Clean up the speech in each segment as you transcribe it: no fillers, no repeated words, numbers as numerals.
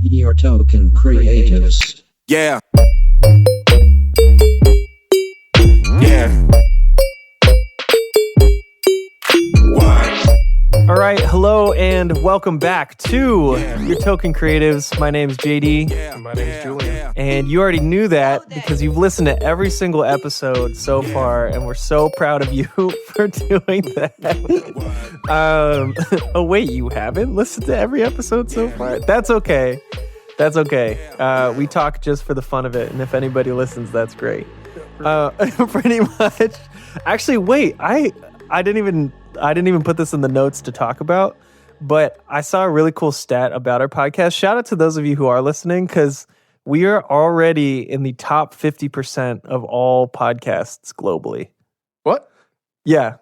Your token creatives. Yeah. Yeah. All right, hello and welcome back to Your Token Creatives. My name's JD. And my name's Julian. And you already knew that because you've listened to every single episode so far, and we're so proud of you for doing that. Oh, wait, you haven't listened to every episode so far? That's okay. That's okay. We talk just for the fun of it, and if anybody listens, that's great. Pretty much. Actually, wait, I didn't even put this in the notes to talk about, but I saw a really cool stat about our podcast. Shout out to those of you who are listening, because we are already in the top 50% of all podcasts globally. What? Yeah.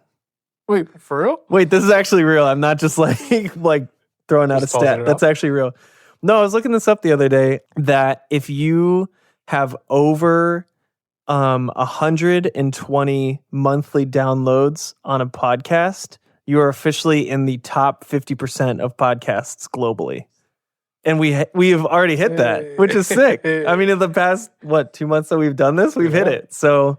Wait, for real? Wait, this is actually real. I'm not just like throwing out a stat. That's actually real. No, I was looking this up the other day that if you have over 120 monthly downloads on a podcast, you are officially in the top 50% of podcasts globally. And we have already hit that, which is sick. I mean, in the past, 2 months that we've done this, we've hit it. So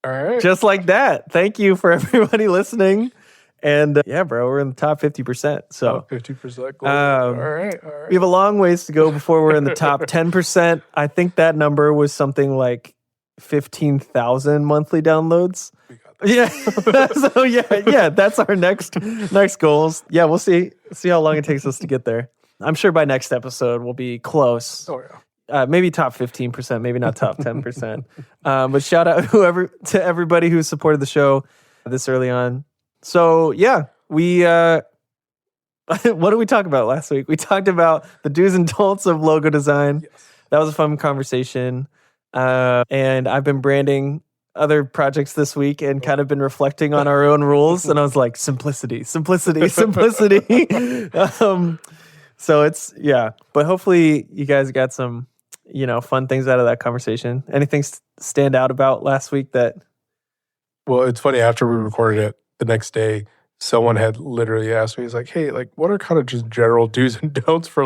all right. Just like that. Thank you for everybody listening. And yeah, bro, we're in the top 50%. So 50% global. All right. We have a long ways to go before we're in the top 10%. I think that number was something like 15,000 monthly downloads. Yeah. So yeah, that's our next goals. Yeah, we'll see how long it takes us to get there. I'm sure by next episode we'll be close. Oh yeah. Maybe top 15%, maybe not top 10%. But shout out to everybody who supported the show this early on. So yeah, we what did we talk about last week? We talked about the do's and don'ts of logo design. Yes. That was a fun conversation. And I've been branding other projects this week and kind of been reflecting on our own rules. And I was like, simplicity. So it's, yeah. But hopefully you guys got some, fun things out of that conversation. Anything stand out about last week that? Well, it's funny. After we recorded it the next day, someone had literally asked me, he's like, hey, what are kind of just general do's and don'ts for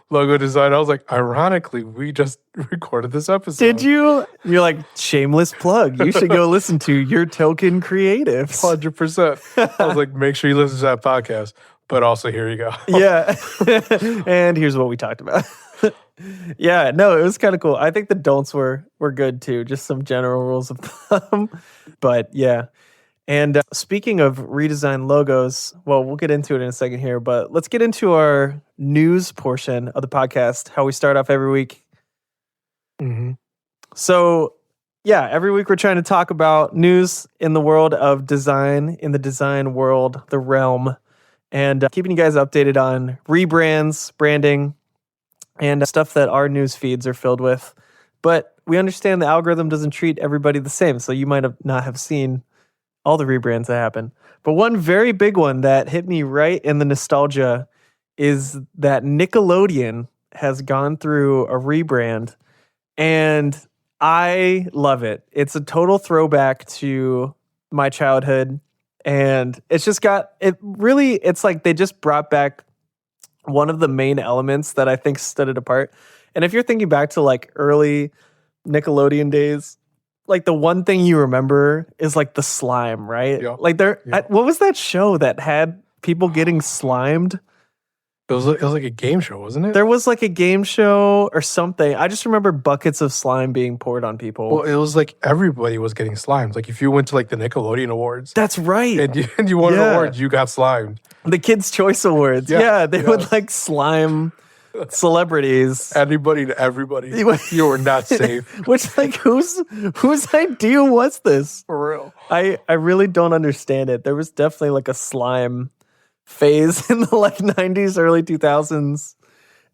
logo design? I was like, ironically, we just recorded this episode. Did you? You're like, shameless plug. You should go listen to Your Token Creatives. 100%. I was like, make sure you listen to that podcast. But also, here you go. Yeah. And here's what we talked about. Yeah, no, it was kind of cool. I think the don'ts were good too. Just some general rules of thumb. But yeah. And speaking of redesigned logos, well, we'll get into it in a second here, but let's get into our news portion of the podcast, how we start off every week. Mm-hmm. So, yeah, every week we're trying to talk about news in the world of design, in the design world, the realm, and keeping you guys updated on rebrands, branding, and stuff that our news feeds are filled with. But we understand the algorithm doesn't treat everybody the same, so you might not have seen all the rebrands that happen. But one very big one that hit me right in the nostalgia is that Nickelodeon has gone through a rebrand, and I love it. It's a total throwback to my childhood, and it's just it's like they just brought back one of the main elements that I think stood it apart. And if you're thinking back to early Nickelodeon days, the one thing you remember is the slime, right? Yeah. What was that show that had people getting slimed? It was like a game show, wasn't it? There was a game show or something. I just remember buckets of slime being poured on people. Well, it was everybody was getting slimed. If you went to the Nickelodeon Awards. That's right. And you won an award, you got slimed. The Kids' Choice Awards. Yeah, they would slime celebrities. Anybody to everybody. You were not safe. Which whose idea was this? For real. I really don't understand it. There was definitely a slime phase in the 90s, early 2000s.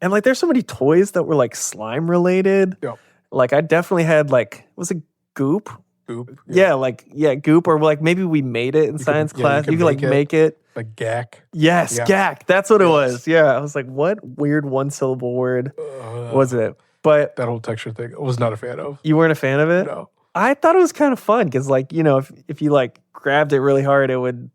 And there's so many toys that were slime related. Yeah. I definitely had was it Goop? Goop. Yeah, Goop, or maybe we made it in science class. You could make it. Gack. Yes, yeah. Gack. That's what it was. Yeah. I was like, what weird one syllable word was it? But that whole texture thing I was not a fan of. You weren't a fan of it? No. I thought it was kind of fun because if you grabbed it really hard, it would,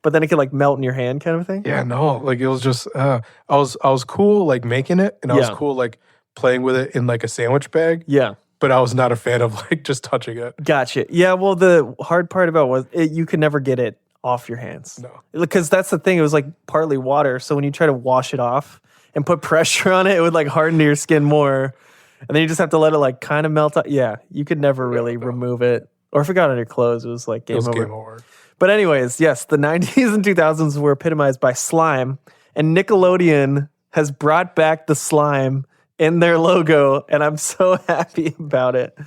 but then it could like melt in your hand kind of thing? Yeah, no, like it was just I was cool like making it, and I was Yeah. cool like playing with it in like a sandwich bag, Yeah. but I was not a fan of like just touching it. Gotcha. Yeah, well, the hard part about was you could never get it off your hands. No. Because that's the thing. It was like partly water. So when you try to wash it off and put pressure on it, it would like harden your skin more. And then you just have to let it like kind of melt out. Yeah, you could never really remove it. Or if it got on your clothes, it was like game It was over. game over. But anyways, yes, the 90s and 2000s were epitomized by slime. And Nickelodeon has brought back the slime in their logo. And I'm so happy about it.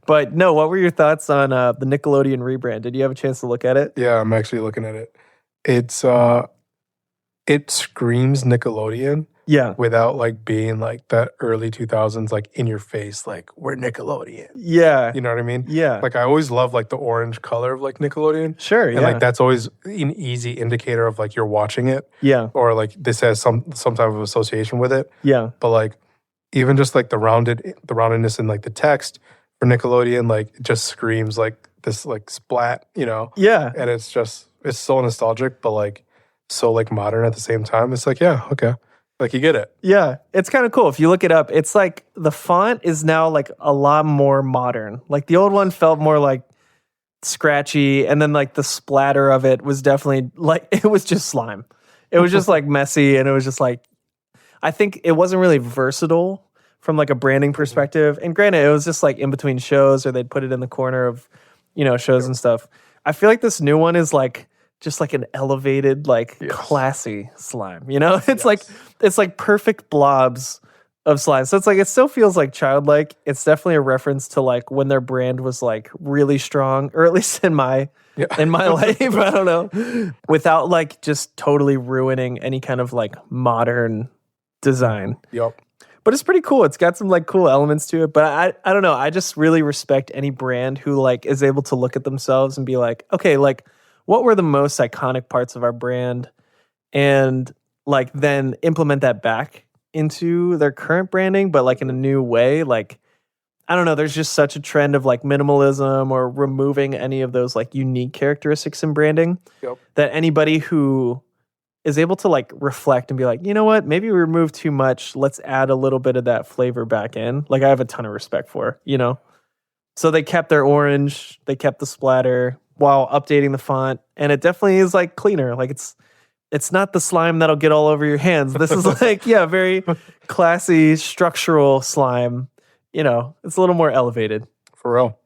But no, what were your thoughts on the Nickelodeon rebrand? Did you have a chance to look at it? Yeah, I'm actually looking at it. It's it screams Nickelodeon Yeah. without like being like that early 2000s like in your face like we're Nickelodeon. Yeah. You know what I mean? Yeah. Like I always love like the orange color of like Nickelodeon. Sure. And Yeah. like that's always an easy indicator of like you're watching it, yeah. or like this has some type of association with it. Yeah. But like even just like the roundedness in like the text for Nickelodeon, like it just screams like this like splat, you know? Yeah. And it's so nostalgic, but like so like modern at the same time. It's like, yeah, okay. Like you get it. Yeah. It's kind of cool. If you look it up, it's like the font is now like a lot more modern. Like the old one felt more like scratchy, and then like the splatter of it was definitely like it was just slime. It was just like messy, and it was just like I think it wasn't really versatile from like a branding perspective. And granted, it was just like in between shows, or they'd put it in the corner of, you know, shows and stuff. I feel like this new one is like just like an elevated, like classy slime. You know, it's like perfect blobs of slime. So it's like it still feels like childlike. It's definitely a reference to like when their brand was like really strong, or at least in my life. I don't know, without like just totally ruining any kind of like modern design. Yep. But it's pretty cool. It's got some like cool elements to it. But I don't know. I just really respect any brand who like is able to look at themselves and be like, okay, like what were the most iconic parts of our brand, and like then implement that back into their current branding, but like in a new way. Like, I don't know. There's just such a trend of like minimalism or removing any of those like unique characteristics in branding that anybody who is able to like reflect and be like, you know what, maybe we removed too much. Let's add a little bit of that flavor back in. Like I have a ton of respect for, you know? So they kept their orange, they kept the splatter while updating the font. And it definitely is like cleaner. Like it's not the slime that'll get all over your hands. This is like, very classy structural slime. You know, it's a little more elevated. For real.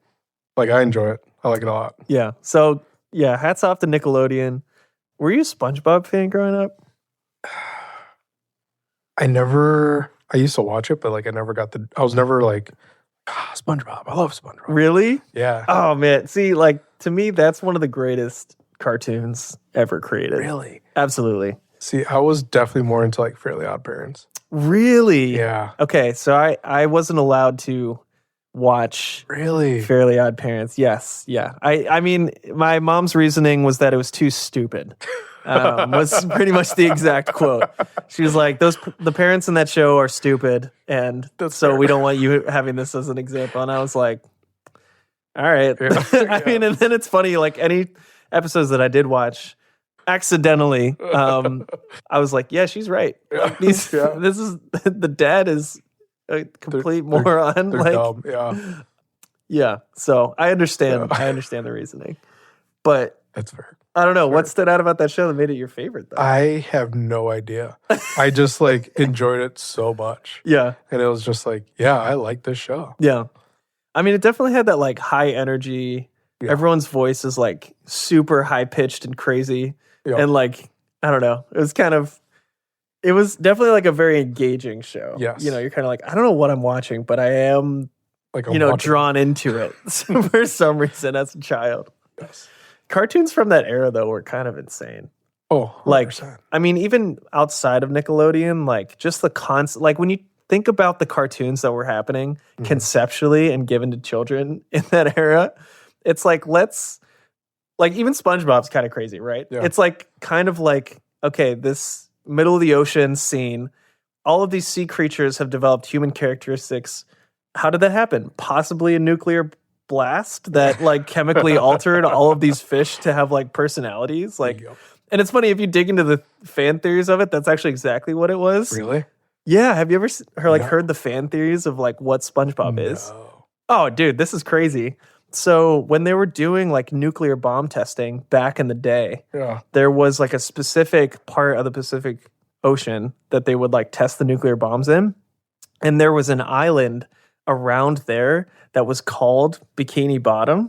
Like I enjoy it. I like it a lot. Yeah. So yeah, hats off to Nickelodeon. Were you a SpongeBob fan growing up? I used to watch it, but like I was never like, SpongeBob. I love SpongeBob. Really? Yeah. Oh man. See, like to me, that's one of the greatest cartoons ever created. Really? Absolutely. See, I was definitely more into like Fairly Odd Parents. Really? Yeah. Okay, so I wasn't allowed to watch Really? Fairly Odd Parents. Yes. Yeah. I mean, my mom's reasoning was that it was too stupid. Was pretty much the exact quote. She was like, the parents in that show are stupid, and so we don't want you having this as an example. And I was like, all right. Yeah. I mean, and then it's funny, like any episodes that I did watch accidentally, I was like, yeah, she's right. Like, this is the dad is a complete moron. They're like dumb. Yeah. Yeah. So I understand. I understand the reasoning. But That's fair. I don't know. What stood out about that show that made it your favorite, though? I have no idea. I just like enjoyed it so much. Yeah. And it was just like, yeah, I like this show. Yeah. I mean, it definitely had that like high energy. Yeah. Everyone's voice is like super high pitched and crazy. Yeah. And like, I don't know. It was definitely like a very engaging show. Yes. You know, you're kind of like, I don't know what I'm watching, but I am, Like, drawn into it for some reason as a child. Yes. Cartoons from that era, though, were kind of insane. Oh, 100%. Like, I mean, even outside of Nickelodeon, like just the concept, like when you think about the cartoons that were happening conceptually and given to children in that era, it's like, even SpongeBob's kind of crazy, right? Yeah. It's like kind of like, okay, this middle of the ocean scene, all of these sea creatures have developed human characteristics. How did that happen? Possibly a nuclear blast that like chemically altered all of these fish to have like personalities. Like And it's funny if you dig into the fan theories of it, that's actually exactly what it was. Really? Yeah. Have you ever No. heard the fan theories of like what SpongeBob is? No. Oh, dude, this is crazy. So when they were doing like nuclear bomb testing back in the day, Yeah. there was like a specific part of the Pacific Ocean that they would like test the nuclear bombs in. And there was an island around there that was called Bikini Bottom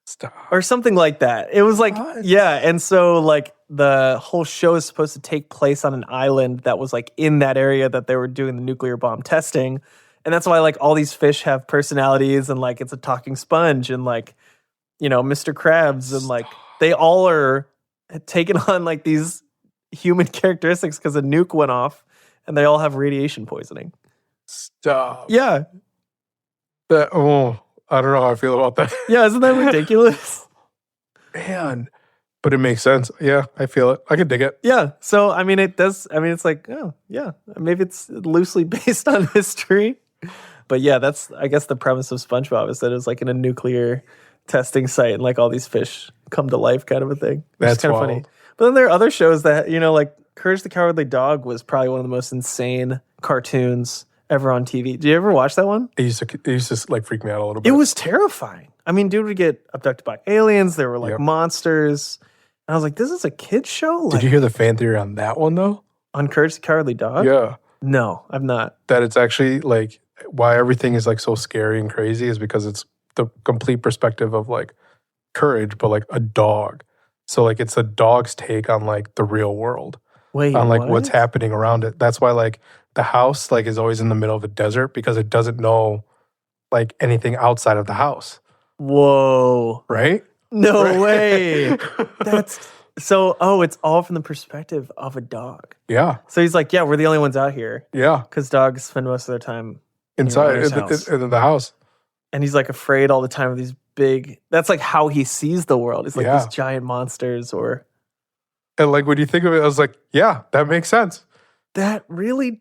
Stop. or something like that. It was like, What? yeah. And so like the whole show is supposed to take place on an island that was like in that area that they were doing the nuclear bomb testing. And that's why like all these fish have personalities and like it's a talking sponge and like, you know, Mr. Krabs and like they all are taking on like these human characteristics because a nuke went off and they all have radiation poisoning. Stop. Yeah. I don't know how I feel about that. Yeah. Isn't that ridiculous? Man. But it makes sense. Yeah, I feel it. I can dig it. Yeah. So, I mean, it does. I mean, it's like, oh, yeah. Maybe it's loosely based on history. But yeah, that's, I guess, the premise of SpongeBob is that it was like in a nuclear testing site and like all these fish come to life kind of a thing. That's kind of funny. But then there are other shows that, you know, like Courage the Cowardly Dog was probably one of the most insane cartoons ever on TV. Did you ever watch that one? It used to like freak me out a little bit. It was terrifying. I mean, dude would get abducted by aliens. There were like Yep. monsters. And I was like, this is a kid's show? Like, Did you hear the fan theory on that one though? on Courage the Cowardly Dog? Yeah. No, I've not. That it's actually like why everything is like so scary and crazy is because it's the complete perspective of like courage, but like a dog. So like it's a dog's take on like the real world, Wait, on like what? what's happening around it. That's why like the house like is always in the middle of a desert because it doesn't know like anything outside of the house, Whoa. right? No Right. way. That's so, it's all from the perspective of a dog. Yeah, So he's like, yeah, we're the only ones out here yeah. because dogs spend most of their time Inside owner's in house. the house. And he's like afraid all the time of these big, that's like how he sees the world. It's like Yeah. these giant monsters or And like when you think of it, I was like, yeah, that makes sense. that really,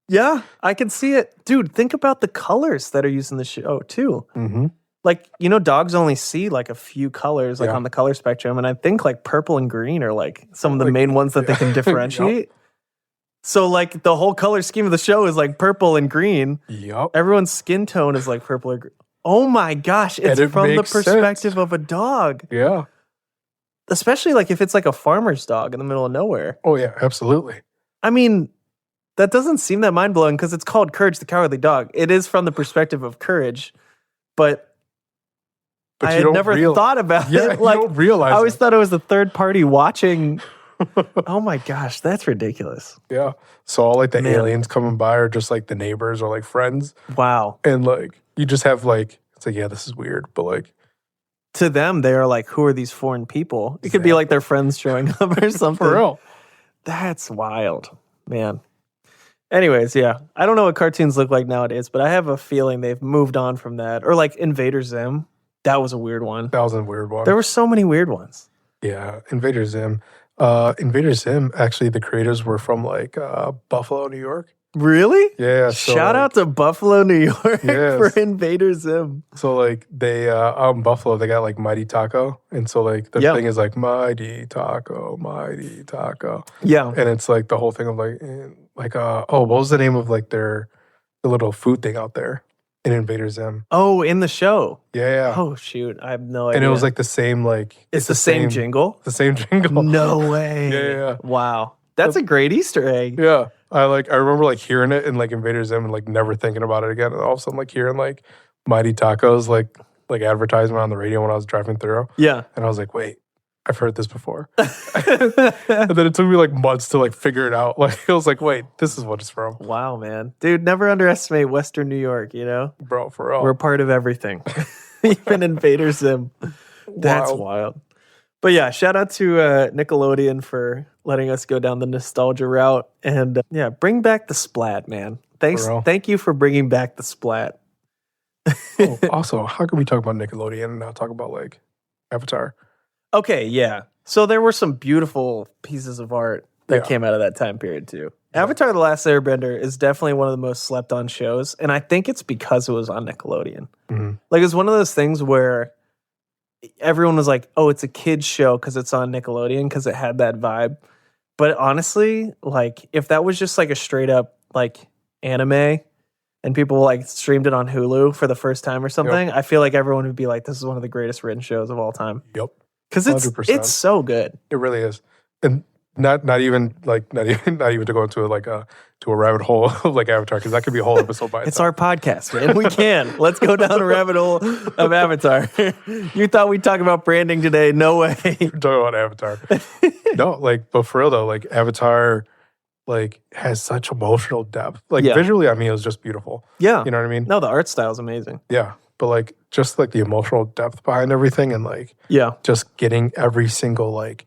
yeah, I can see it. Dude, think about the colors that are used in the show too. Mm-hmm. Like, you know, dogs only see like a few colors, like Yeah. on the color spectrum. And I think like purple and green are like some of the Like, main ones that they can yeah. differentiate. So like the whole color scheme of the show is like purple and green. Yup. Everyone's skin tone is like purple or green. Oh my gosh, it's And it from the makes perspective sense. of a dog. Yeah. Especially like if it's like a farmer's dog in the middle of nowhere. Oh yeah, absolutely. I mean, that doesn't seem that mind blowing because it's called Courage the Cowardly Dog. It is from the perspective of courage, but But I you had don't never thought about Yeah, it. you Like, don't realize I always it. thought it was the third party watching. Oh my gosh, that's ridiculous. Yeah. So all like the Man. aliens coming by are just like the neighbors or like friends. Wow. And like you just have like it's like, yeah, this is weird. But like To them, they are like, who are these foreign people? It could be like their friends showing up or something. for real. That's wild, man. Anyways, yeah. I don't know what cartoons look like nowadays, but I have a feeling they've moved on from that. Or like Invader Zim. That was a weird one. That was a weird one. There were so many weird ones. Yeah. Invader Zim. Invader Zim, actually the creators were from like Buffalo, New York. Really? Yeah. So, Shout out to Buffalo, New York Yes. for Invader Zim. So like they out in Buffalo they got like Mighty Taco. And so like the Yep. thing is like Mighty Taco, Mighty Taco. Yeah. And it's like the whole thing of like what was the name of like the little food thing out there in Invader Zim? Oh, in the show. Yeah. Oh, shoot. I have no idea. And it was like the same like it's the same jingle? The same jingle. No way. Yeah. Wow. That's a great Easter egg. Yeah. I remember like hearing it in like Invader Zim and like never thinking about it again. And all of a sudden like hearing like Mighty Tacos like advertisement on the radio when I was driving through. Yeah. And I was like, wait, I've heard this before. And then it took me like months to like figure it out. Like I was like, wait, this is what it's from. Wow, man. Dude, never underestimate Western New York, you know? Bro, for real. We're part of everything. Even Invader Zim. That's wild. But yeah, shout out to Nickelodeon for letting us go down the nostalgia route. And yeah, bring back the splat, man. Thank you for bringing back the splat. Oh, also, how can we talk about Nickelodeon and not talk about like Avatar? Okay, yeah. So there were some beautiful pieces of art that Yeah. came out of that time period too. Avatar: The Last Airbender is definitely one of the most slept on shows, and I think it's because it was on Nickelodeon. Mhm. Like it's one of those things where everyone was like, oh, it's a kid's show because it's on Nickelodeon because it had that vibe. But honestly, like if that was just like a straight up like anime and people like streamed it on Hulu for the first time or something, I feel like everyone would be like, this is one of the greatest written shows of all time. Yep. Because it's so good. It really is. And not even to go into like a rabbit hole of like Avatar, because that could be a whole episode by itself. It's our podcast, man. We can. Let's go down a rabbit hole of Avatar. You thought we'd talk about branding today. No way. We're talking about Avatar. No, like, but for real though, like Avatar like has such emotional depth. Like visually, I mean, it was just beautiful. Yeah. You know what I mean? No, the art style is amazing. Yeah. But like just like the emotional depth behind everything and like just getting every single like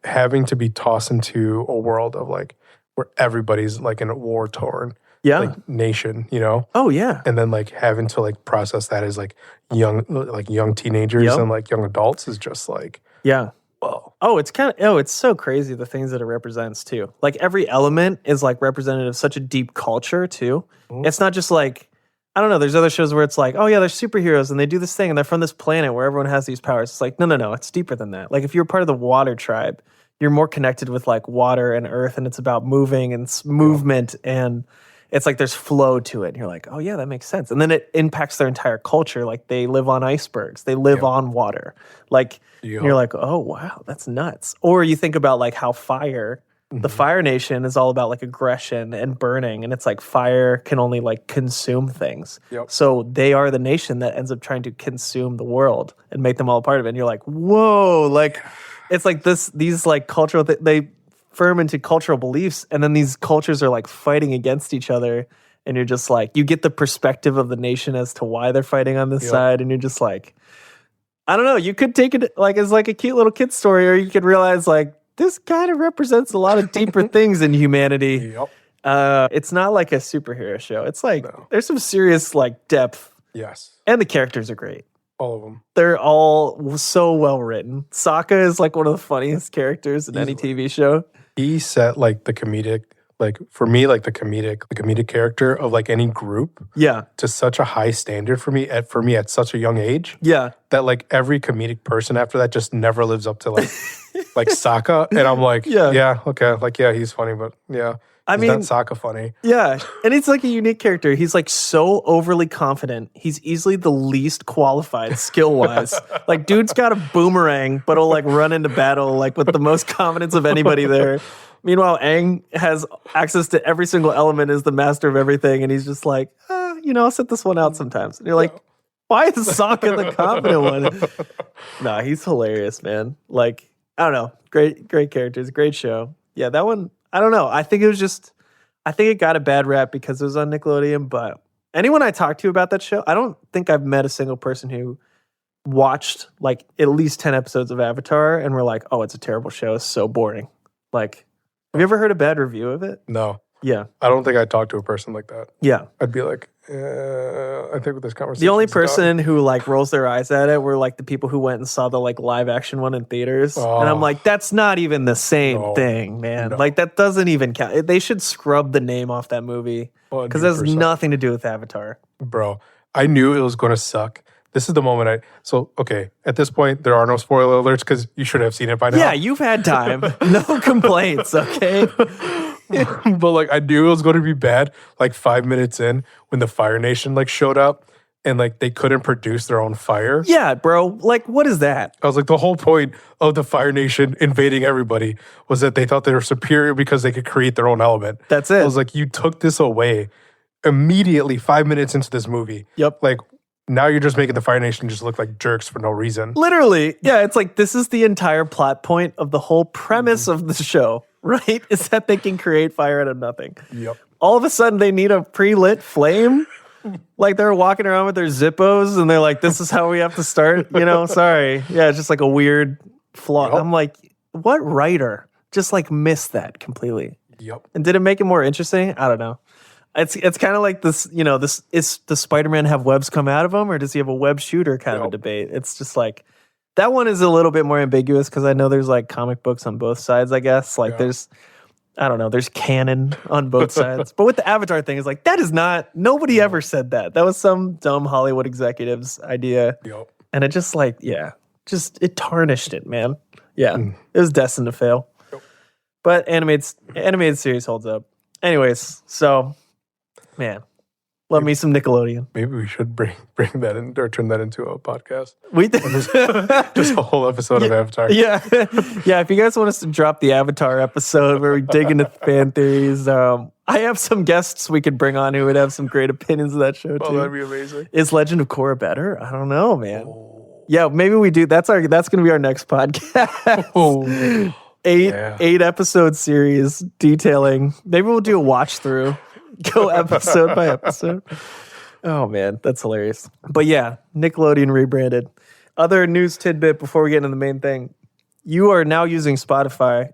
having to be tossed into a world of like where everybody's like in a war torn like nation, you know? Oh yeah. And then like having to like process that as like young teenagers and like young adults is just like whoa. Oh, it's so crazy the things that it represents too. Like every element is like representative of such a deep culture too. Mm-hmm. It's not just like, I don't know, there's other shows where it's like, oh yeah, they're superheroes and they do this thing and they're from this planet where everyone has these powers. It's like, no, it's deeper than that. Like if you're part of the water tribe, you're more connected with like water and earth and it's about moving and movement and it's like there's flow to it. And you're like, oh yeah, that makes sense. And then it impacts their entire culture. Like they live on icebergs. They live on water. Like you're like, oh wow, that's nuts. Or you think about like how the Fire Nation is all about like aggression and burning. And it's like fire can only like consume things. Yep. So they are the nation that ends up trying to consume the world and make them all a part of it. And you're like, whoa, like it's like these like cultural, they firm into cultural beliefs. And then these cultures are like fighting against each other. And you're just like, you get the perspective of the nation as to why they're fighting on this side. And you're just like, I don't know, you could take it like as like a cute little kid story, or you could realize like, this kind of represents a lot of deeper things in humanity. Yep. It's not like a superhero show. It's like there's some serious like depth. Yes. And the characters are great. All of them. They're all so well written. Sokka is like one of the funniest characters in any TV show. He set like the comedic, like for me, like the comedic character of like any group. Yeah. To such a high standard for me at such a young age. Yeah. That like every comedic person after that just never lives up to like like Sokka. And I'm like, okay. Like, yeah, he's funny, but yeah. I mean, not Sokka funny. Yeah. And it's like a unique character. He's like so overly confident. He's easily the least qualified skill-wise. Like, dude's got a boomerang, but he'll like run into battle like with the most confidence of anybody there. Meanwhile, Aang has access to every single element, is the master of everything, and he's just like, I'll sit this one out sometimes. And you're like, why is Sokka the confident one? Nah, he's hilarious, man. Like, I don't know. Great characters, great show. Yeah, that one, I don't know. I think it got a bad rap because it was on Nickelodeon, but anyone I talked to about that show, I don't think I've met a single person who watched like at least 10 episodes of Avatar and were like, oh, it's a terrible show. It's so boring. Like, have you ever heard a bad review of it? No. Yeah. I don't think I'd talk to a person like that. Yeah. I'd be like, I think with this conversation. The only person who like rolls their eyes at it were like the people who went and saw the like live action one in theaters. And I'm like, that's not even the same thing, man. No. Like that doesn't even count. They should scrub the name off that movie because it has nothing to do with Avatar. Bro, I knew it was going to suck. This is the moment at this point, there are no spoiler alerts because you should have seen it by now. Yeah, you've had time. No complaints, okay? But like I knew it was going to be bad like 5 minutes in when the Fire Nation like showed up and like they couldn't produce their own fire. Yeah, bro. Like what is that? I was like, the whole point of the Fire Nation invading everybody was that they thought they were superior because they could create their own element. That's it. I was like, you took this away immediately 5 minutes into this movie. Yep. Like now you're just making the Fire Nation just look like jerks for no reason. Literally. Yeah, it's like this is the entire plot point of the whole premise of the show, right? Is that they can create fire out of nothing. Yep. All of a sudden they need a pre-lit flame. Like they're walking around with their Zippos and they're like, this is how we have to start. Sorry. Yeah, it's just like a weird flaw. Yep. I'm like, what writer just like missed that completely? Yep. And did it make it more interesting? I don't know. It's kind of like this, this is, does Spider-Man have webs come out of him or does he have a web shooter kind of a debate? It's just like, that one is a little bit more ambiguous because I know there's like comic books on both sides, I guess. Like there's canon on both sides. But with the Avatar thing, it's like, that is not, nobody ever said that. That was some dumb Hollywood executive's idea. Yep. And it just like, yeah. it tarnished it, man. Yeah, Mm. it was destined to fail. Yep. But animated series holds up. Anyways, so man, love me some Nickelodeon. Maybe we should bring that in or turn that into a podcast. We did. Just a whole episode of Avatar. Yeah. Yeah. If you guys want us to drop the Avatar episode where we dig into fan theories, I have some guests we could bring on who would have some great opinions of that show too. Oh, that'd be amazing. Is Legend of Korra better? I don't know, man. Oh. Yeah, maybe we do. That's going to be our next podcast. Oh. Eight episode series detailing. Maybe we'll do a watch through. Go episode by episode. Oh man, that's hilarious. But yeah, Nickelodeon rebranded. Other news tidbit before we get into the main thing. You are now using Spotify.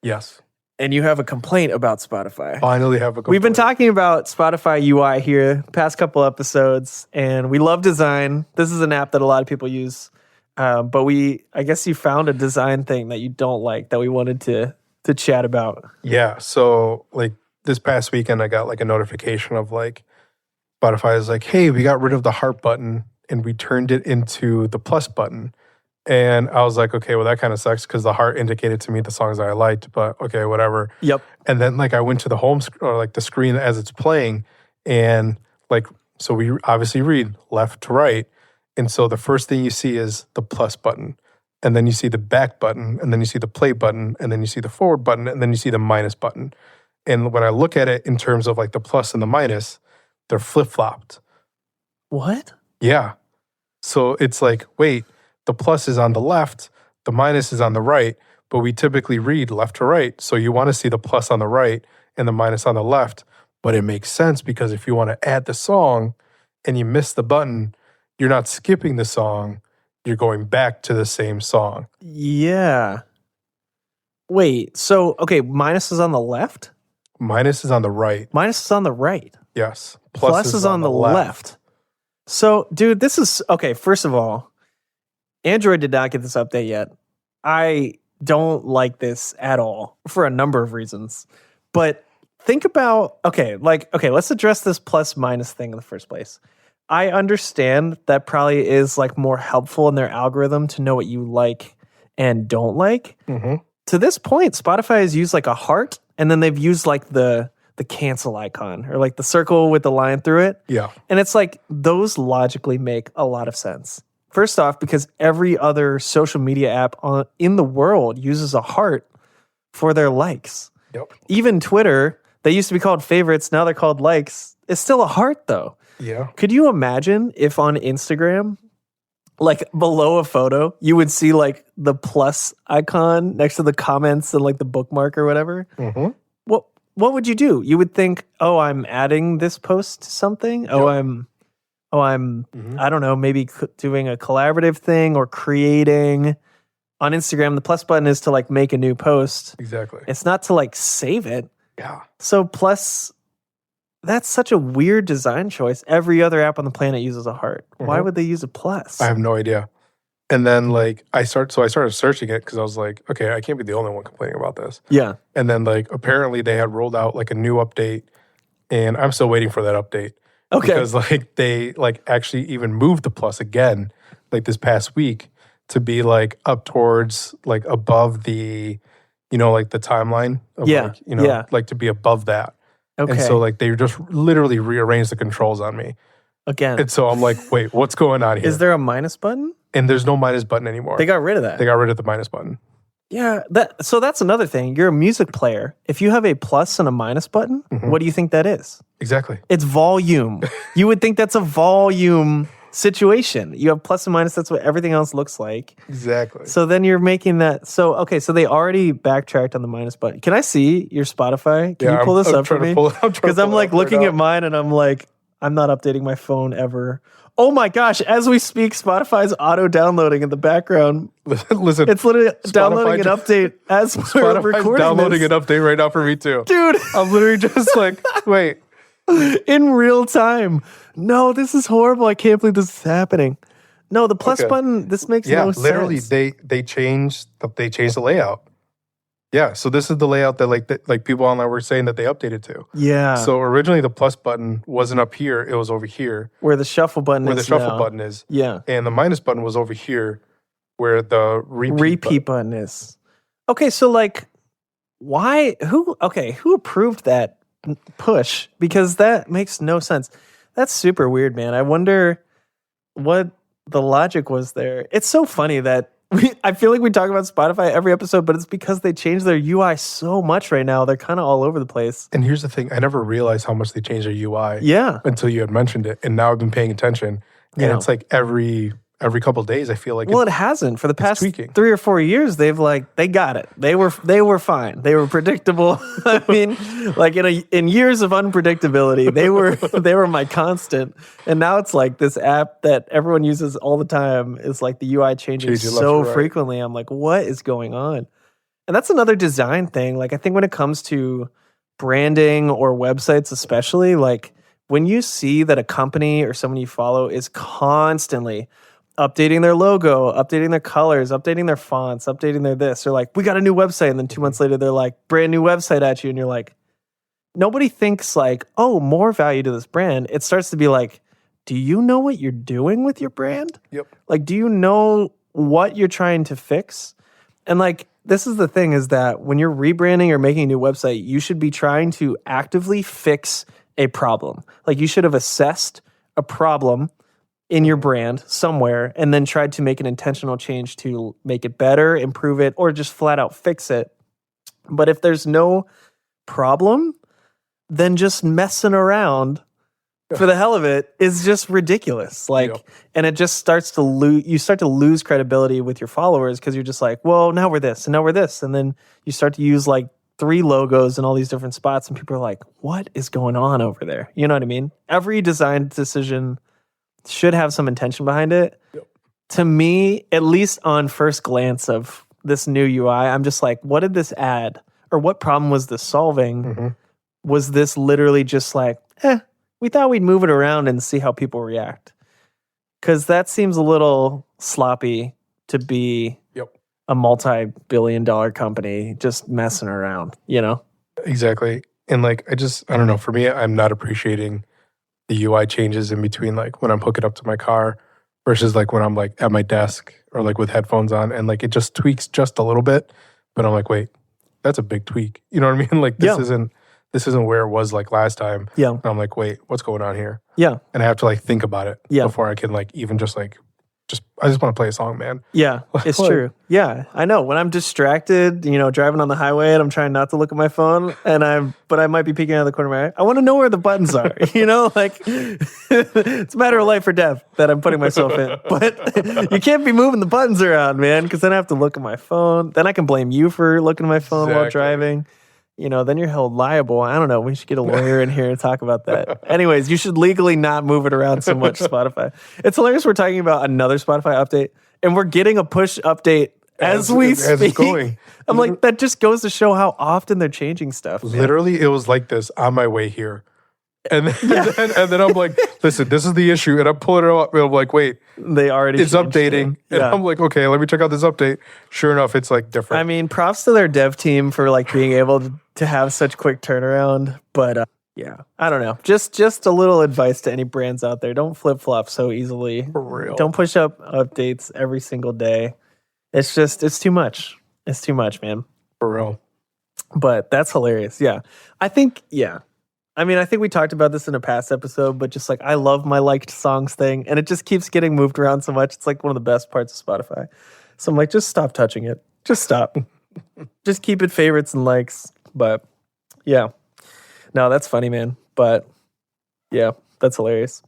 Yes. And you have a complaint about Spotify. Finally have a complaint. We've been talking about Spotify UI here past couple episodes, and we love design. This is an app that a lot of people use. But I guess you found a design thing that you don't like that we wanted to chat about. Yeah. So like this past weekend, I got like a notification of like Spotify is like, hey, we got rid of the heart button and we turned it into the plus button. And I was like, okay, well, that kind of sucks because the heart indicated to me the songs that I liked, but okay, whatever. Yep. And then like I went to the home or like the screen as it's playing, and like, so we obviously read left to right. And so the first thing you see is the plus button, and then you see the back button, and then you see the play button, and then you see the forward button, and then you see the minus button. And when I look at it in terms of like the plus and the minus, they're flip-flopped. What? Yeah. So it's like, wait, the plus is on the left, the minus is on the right, but we typically read left to right. So you want to see the plus on the right and the minus on the left. But it makes sense because if you want to add the song and you miss the button, you're not skipping the song, you're going back to the same song. Yeah. Wait, so, okay, minus is on the left? Minus is on the right. Minus is on the right. Yes. Plus is on the left. So, dude, this is, okay, first of all, Android did not get this update yet. I don't like this at all for a number of reasons. But think about, okay, let's address this plus minus thing in the first place. I understand that probably is like more helpful in their algorithm to know what you like and don't like. Mm-hmm. To this point, Spotify has used like a heart, and then they've used like the cancel icon or like the circle with the line through it. Yeah. And it's like those logically make a lot of sense. First off, because every other social media app in the world uses a heart for their likes. Yep. Even Twitter, they used to be called favorites, now they're called likes. It's still a heart though. Yeah. Could you imagine if on Instagram, like below a photo, you would see like the plus icon next to the comments and like the bookmark or whatever? Mm-hmm. What would you do? You would think, oh, I'm adding this post to something. Yep. I'm Mm-hmm. I don't know, maybe doing a collaborative thing or creating. On Instagram, the plus button is to like make a new post. Exactly. It's not to like save it. Yeah. So plus, that's such a weird design choice. Every other app on the planet uses a heart. Why Mhm. would they use a plus? I have no idea. And then like I started searching it because I was like, okay, I can't be the only one complaining about this. Yeah. And then like apparently they had rolled out like a new update, and I'm still waiting for that update. Okay. Because like they like actually even moved the plus again like this past week to be like up towards like above the, like the timeline of Yeah, like, like to be above that. Okay. And so like they just literally rearranged the controls on me. Again, And so I'm like, wait, what's going on here? is there a minus button? And there's no minus button anymore. They got rid of that. They got rid of the minus button. Yeah, so that's another thing. You're a music player. If you have a plus and a minus button, Mhm. what do you think that is? Exactly. It's volume. You would think that's a volume situation. You have plus and minus, that's what everything else looks like. Exactly. So then you're making that. So, okay, so they already backtracked on the minus button. Can I see your Spotify? Can you pull this up for me? Because I'm like looking at mine and I'm like, I'm not updating my phone ever. Oh my gosh, as we speak, Spotify's auto-downloading in the background. Listen, It's literally Spotify downloading an update as we're Spotify's recording downloading this. an update right now for me too. Dude, I'm literally just like, wait. in real time. No, this is horrible. I can't believe this is happening. No, the plus Okay. button, this makes Yeah, no literally sense. they changed the layout. Yeah, so this is the layout that like people online were saying that they updated to. Yeah. So originally the plus button wasn't up here, it was over here where the shuffle button where the is shuffle now. button is. Yeah. And the minus button was over here where the repeat button is. Okay, so like, why? Who approved that push? Because that makes no sense. That's super weird, man. I wonder what the logic was there. It's so funny that I feel like we talk about Spotify every episode, but it's because they changed their UI so much right now. They're kind of all over the place. And here's the thing. I never realized how much they changed their UI until you had mentioned it. And now I've been paying attention. And it's like every couple of days, I feel like it hasn't. For the past tweaking. 3 or 4 years, they got it. They were fine. They were predictable. I mean, like in years of unpredictability, they were my constant. And now it's like this app that everyone uses all the time is like the UI changing so frequently. I'm like, what is going on? And that's another design thing. Like I think when it comes to branding or websites, especially, like when you see that a company or someone you follow is constantly updating their logo, updating their colors, updating their fonts, updating their this. They're like, we got a new website. And then 2 months later, they're like, brand new website at you. And you're like, nobody thinks like, oh, more value to this brand. It starts to be like, do you know what you're doing with your brand? Yep. Like, do you know what you're trying to fix? And like, this is the thing is that when you're rebranding or making a new website, you should be trying to actively fix a problem. Like you should have assessed a problem in your brand somewhere and then tried to make an intentional change to make it better, improve it, or just flat out fix it. But if there's no problem, then just messing around for the hell of it is just ridiculous. Like, and it just starts to you start to lose credibility with your followers because you're just like, well, now we're this and now we're this. And then you start to use like 3 logos in all these different spots and people are like, what is going on over there? You know what I mean? Every design decision should have some intention behind it. Yep. To me, at least on first glance of this new UI, I'm just like, what did this add? Or what problem was this solving? Mm-hmm. Was this literally just like, we thought we'd move it around and see how people react? Because that seems a little sloppy to be a multi-billion-dollar company just messing around, you know? Exactly. And like, I don't know, for me, I'm not appreciating the UI changes in between, like when I'm hooking up to my car versus like when I'm like at my desk or like with headphones on and like it just tweaks just a little bit. But I'm like, wait, that's a big tweak. You know what I mean? Like this isn't where it was like last time. Yeah. And I'm like, wait, what's going on here? Yeah. And I have to like think about it before I can like even just like I just want to play a song, man. Yeah, it's true. Yeah, I know. When I'm distracted, you know, driving on the highway and I'm trying not to look at my phone but I might be peeking out of the corner of my eye. I want to know where the buttons are, you know? Like, it's a matter of life or death that I'm putting myself in. But you can't be moving the buttons around, man, because then I have to look at my phone. Then I can blame you for looking at my phone while driving. You know, then you're held liable. I don't know. We should get a lawyer in here to talk about that. Anyways, you should legally not move it around so much, Spotify. It's hilarious we're talking about another Spotify update, and we're getting a push update as we speak. As it's going. I'm like, that just goes to show how often they're changing stuff. Man. Literally, it was like this on my way here. And then I'm like, listen, this is the issue. And I'm pulling it up, and I'm like, wait. It's updating. And I'm like, okay, let me check out this update. Sure enough, it's like different. I mean, props to their dev team for like being able to have such quick turnaround. But yeah, I don't know. Just a little advice to any brands out there. Don't flip-flop so easily. For real. Don't push up updates every single day. It's too much. It's too much, man. For real. But that's hilarious. Yeah. I think we talked about this in a past episode, but just like I love my liked songs thing, and it just keeps getting moved around so much. It's like one of the best parts of Spotify. So I'm like, just stop touching it. Just stop. Just keep it favorites and likes. But yeah. No, that's funny, man. But yeah, that's hilarious.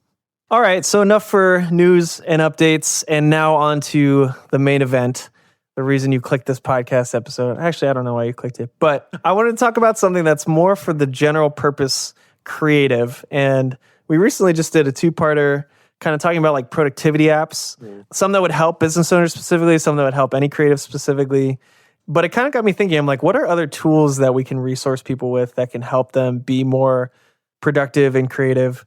All right, so enough for news and updates, and now on to the main event. The reason you clicked this podcast episode. Actually, I don't know why you clicked it, but I wanted to talk about something that's more for the general purpose creative. And we recently just did a 2-parter kind of talking about like productivity apps, some that would help business owners specifically, some that would help any creative specifically. But it kind of got me thinking, I'm like, what are other tools that we can resource people with that can help them be more productive and creative?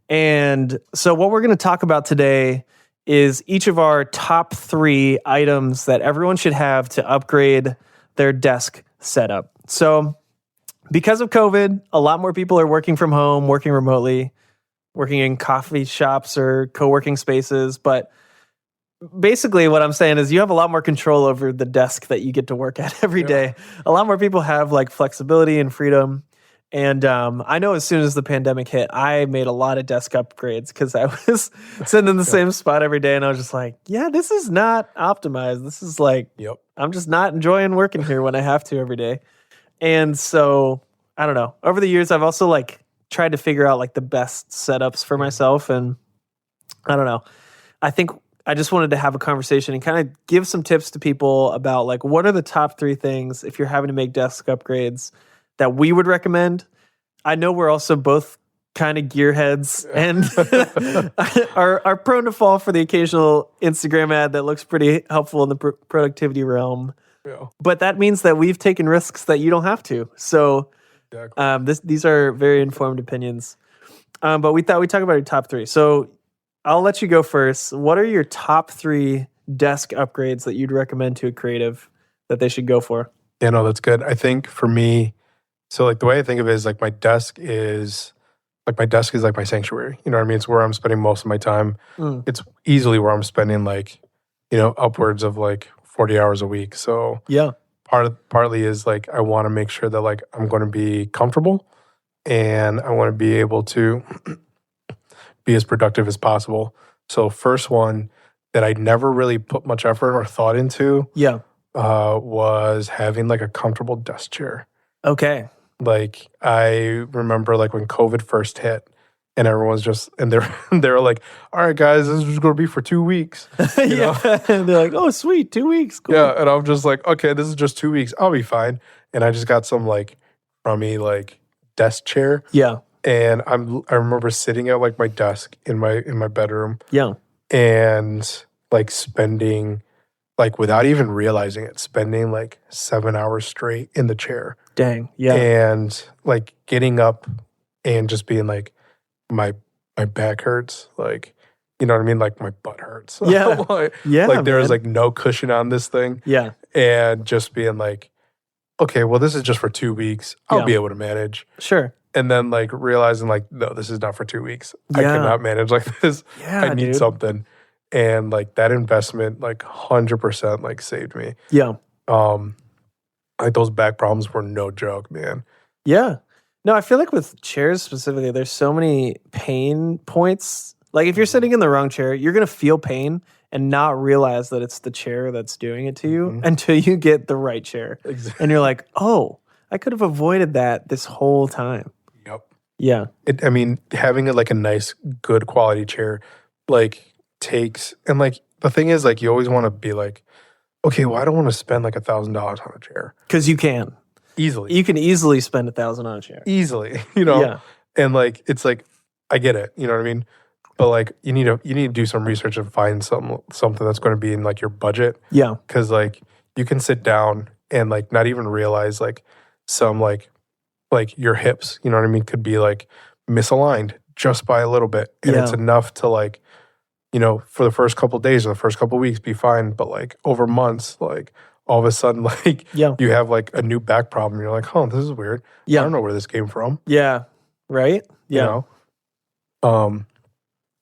And so what we're going to talk about today is each of our top 3 items that everyone should have to upgrade their desk setup. So because of COVID, a lot more people are working from home, working remotely, working in coffee shops or co-working spaces. But basically what I'm saying is you have a lot more control over the desk that you get to work at every day. A lot more people have like flexibility and freedom. And I know as soon as the pandemic hit, I made a lot of desk upgrades because I was sitting in the same spot every day. And I was just like, yeah, this is not optimized. This is like, I'm just not enjoying working here when I have to every day. And so, I don't know. Over the years, I've also like tried to figure out like the best setups for myself. And I don't know. I think I just wanted to have a conversation and kind of give some tips to people about like what are the top 3 things if you're having to make desk upgrades that we would recommend. I know we're also both kind of gearheads and are prone to fall for the occasional Instagram ad that looks pretty helpful in the productivity realm. Yeah. But that means that we've taken risks that you don't have to. So these are very informed opinions. But we thought we'd talk about your top 3. So I'll let you go first. What are your top 3 desk upgrades that you'd recommend to a creative that they should go for? Yeah, no, that's good. I think for me, so like the way I think of it is like my desk is like my sanctuary. You know what I mean? It's where I'm spending most of my time. It's easily where I'm spending like, upwards of like 40 hours a week. So partly is like I want to make sure that like I'm going to be comfortable and I want to be able to be as productive as possible. So first one that I never really put much effort or thought into was having like a comfortable desk chair. Okay. Like I remember like when COVID first hit and everyone's just, and they're like, all right, guys, this is just going to be for 2 weeks. You know? And they're like, oh, sweet, 2 weeks. Cool. Yeah. And I'm just like, okay, this is just 2 weeks. I'll be fine. And I just got some like crummy like desk chair. Yeah. And I remember sitting at like my desk in my bedroom. Yeah. And like spending like without even realizing it, spending like 7 hours straight in the chair. Dang. Yeah. And like getting up and just being like my back hurts. Like, you know what I mean? Like my butt hurts. Yeah. Like there was like no cushion on this thing. Yeah. And just being like, okay, well, this is just for 2 weeks. I'll be able to manage. Sure. And then like realizing like, no, this is not for 2 weeks. I cannot manage like this. Yeah, I need something. And like that investment, like 100% like saved me. Yeah. Like those back problems were no joke, man. Yeah. No, I feel like with chairs specifically, there's so many pain points. Like if you're sitting in the wrong chair, you're going to feel pain and not realize that it's the chair that's doing it to you until you get the right chair. Exactly. And you're like, oh, I could have avoided that this whole time. Yep. Yeah. I mean, having like a nice, good quality chair, like takes, and like the thing is like, you always want to be like, okay, well, I don't want to spend like $1,000 on a chair. Because you can. Easily. You can easily spend $1,000 on a chair. Easily, you know? Yeah. And like, it's like, I get it, you know what I mean? But like, you need to do some research and find something that's going to be in like your budget. Yeah. Because like, you can sit down and like not even realize like some like your hips, you know what I mean, could be like misaligned just by a little bit. And it's enough to like, you know, for the first couple of days or the first couple of weeks be fine. But like over months, like all of a sudden, like you have like a new back problem. You're like, oh, this is weird. I don't know where this came from. Yeah. Right? Yeah. You know?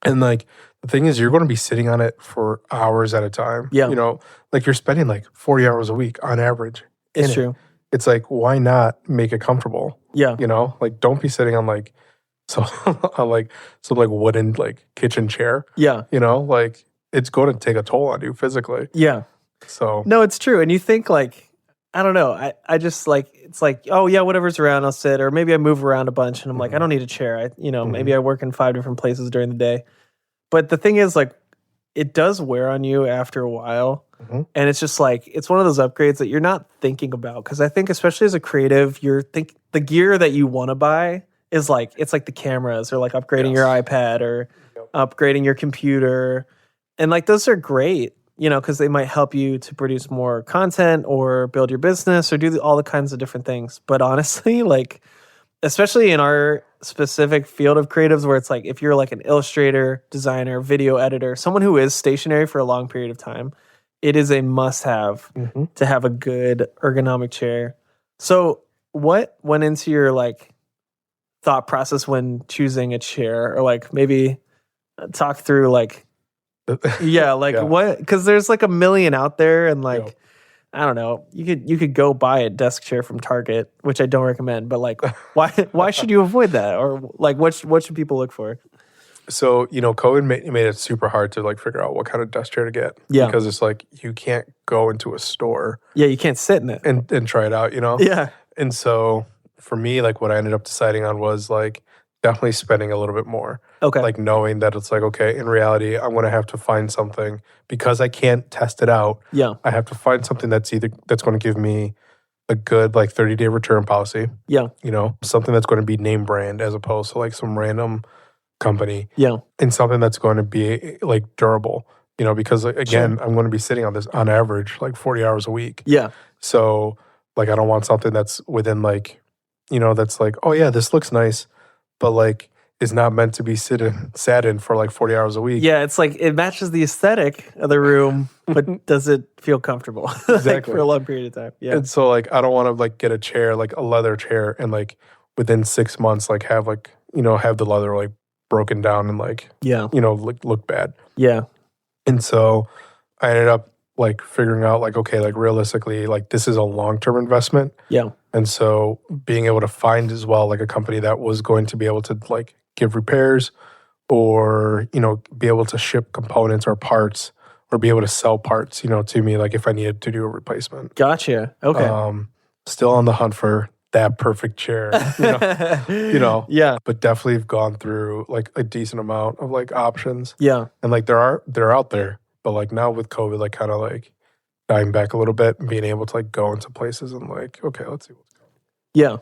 And like the thing is, you're going to be sitting on it for hours at a time. Yeah. You know, like you're spending like 40 hours a week on average. It's true. It's like, why not make it comfortable? Yeah. You know, like don't be sitting on like, so on like some like wooden like kitchen chair. Yeah. You know, like it's going to take a toll on you physically. Yeah. So. No, it's true. And you think like, I don't know. I just like, it's like, oh yeah, whatever's around, I'll sit. Or maybe I move around a bunch and I'm like, I don't need a chair. Maybe I work in 5 different places during the day. But the thing is like, it does wear on you after a while. And it's just like, it's one of those upgrades that you're not thinking about. Because I think especially as a creative, the gear that you want to buy is like, it's like the cameras or like upgrading your iPad or upgrading your computer. And like, those are great, you know, because they might help you to produce more content or build your business or do all the kinds of different things. But honestly, like, especially in our specific field of creatives where it's like, if you're like an illustrator, designer, video editor, someone who is stationary for a long period of time, it is a must-have to have a good ergonomic chair. So what went into your like thought process when choosing a chair, or like maybe talk through like Yeah, like Yeah. what? Because there's like a million out there, and like Yep. I don't know. You could go buy a desk chair from Target, which I don't recommend. But like, why should you avoid that? Or like, what should people look for? So, COVID made it super hard to like figure out what kind of desk chair to get. Yeah. Because it's like you can't go into a store Yeah, you can't sit in it. and try it out, Yeah, And so for me, like what I ended up deciding on was like definitely spending a little bit more. okay, Like knowing that it's like, okay, in reality, I'm gonna have to find something because I can't test it out. yeah, I have to find something that's going to give me a good like 30-day return policy, yeah, something that's going to be name brand as opposed to like some random company, yeah, and something that's going to be like durable, because again, I'm going to be sitting on this on average like 40 hours a week. yeah, So like I don't want something that's within like, that's like, oh yeah, this looks nice, but like is not meant to be sat in for like 40 hours a week. yeah. It's like it matches the aesthetic of the room, but does it feel comfortable like Exactly. for a long period of time? Yeah, And so like I don't want to like get a chair, like a leather chair, and like within 6 months like have like, have the leather like broken down and like, yeah, look bad. yeah, And so I ended up like figuring out like, okay, like realistically, like this is a long-term investment. yeah, And so being able to find as well like a company that was going to be able to like give repairs or, be able to ship components or parts or be able to sell parts, to me, like if I needed to do a replacement. gotcha. Okay, Still on the hunt for that perfect chair, yeah, but definitely have gone through like a decent amount of like options. yeah, And like they're out there, but like now with COVID, like kind of like dying back a little bit and being able to like go into places and like, okay, let's see what's going yeah. on,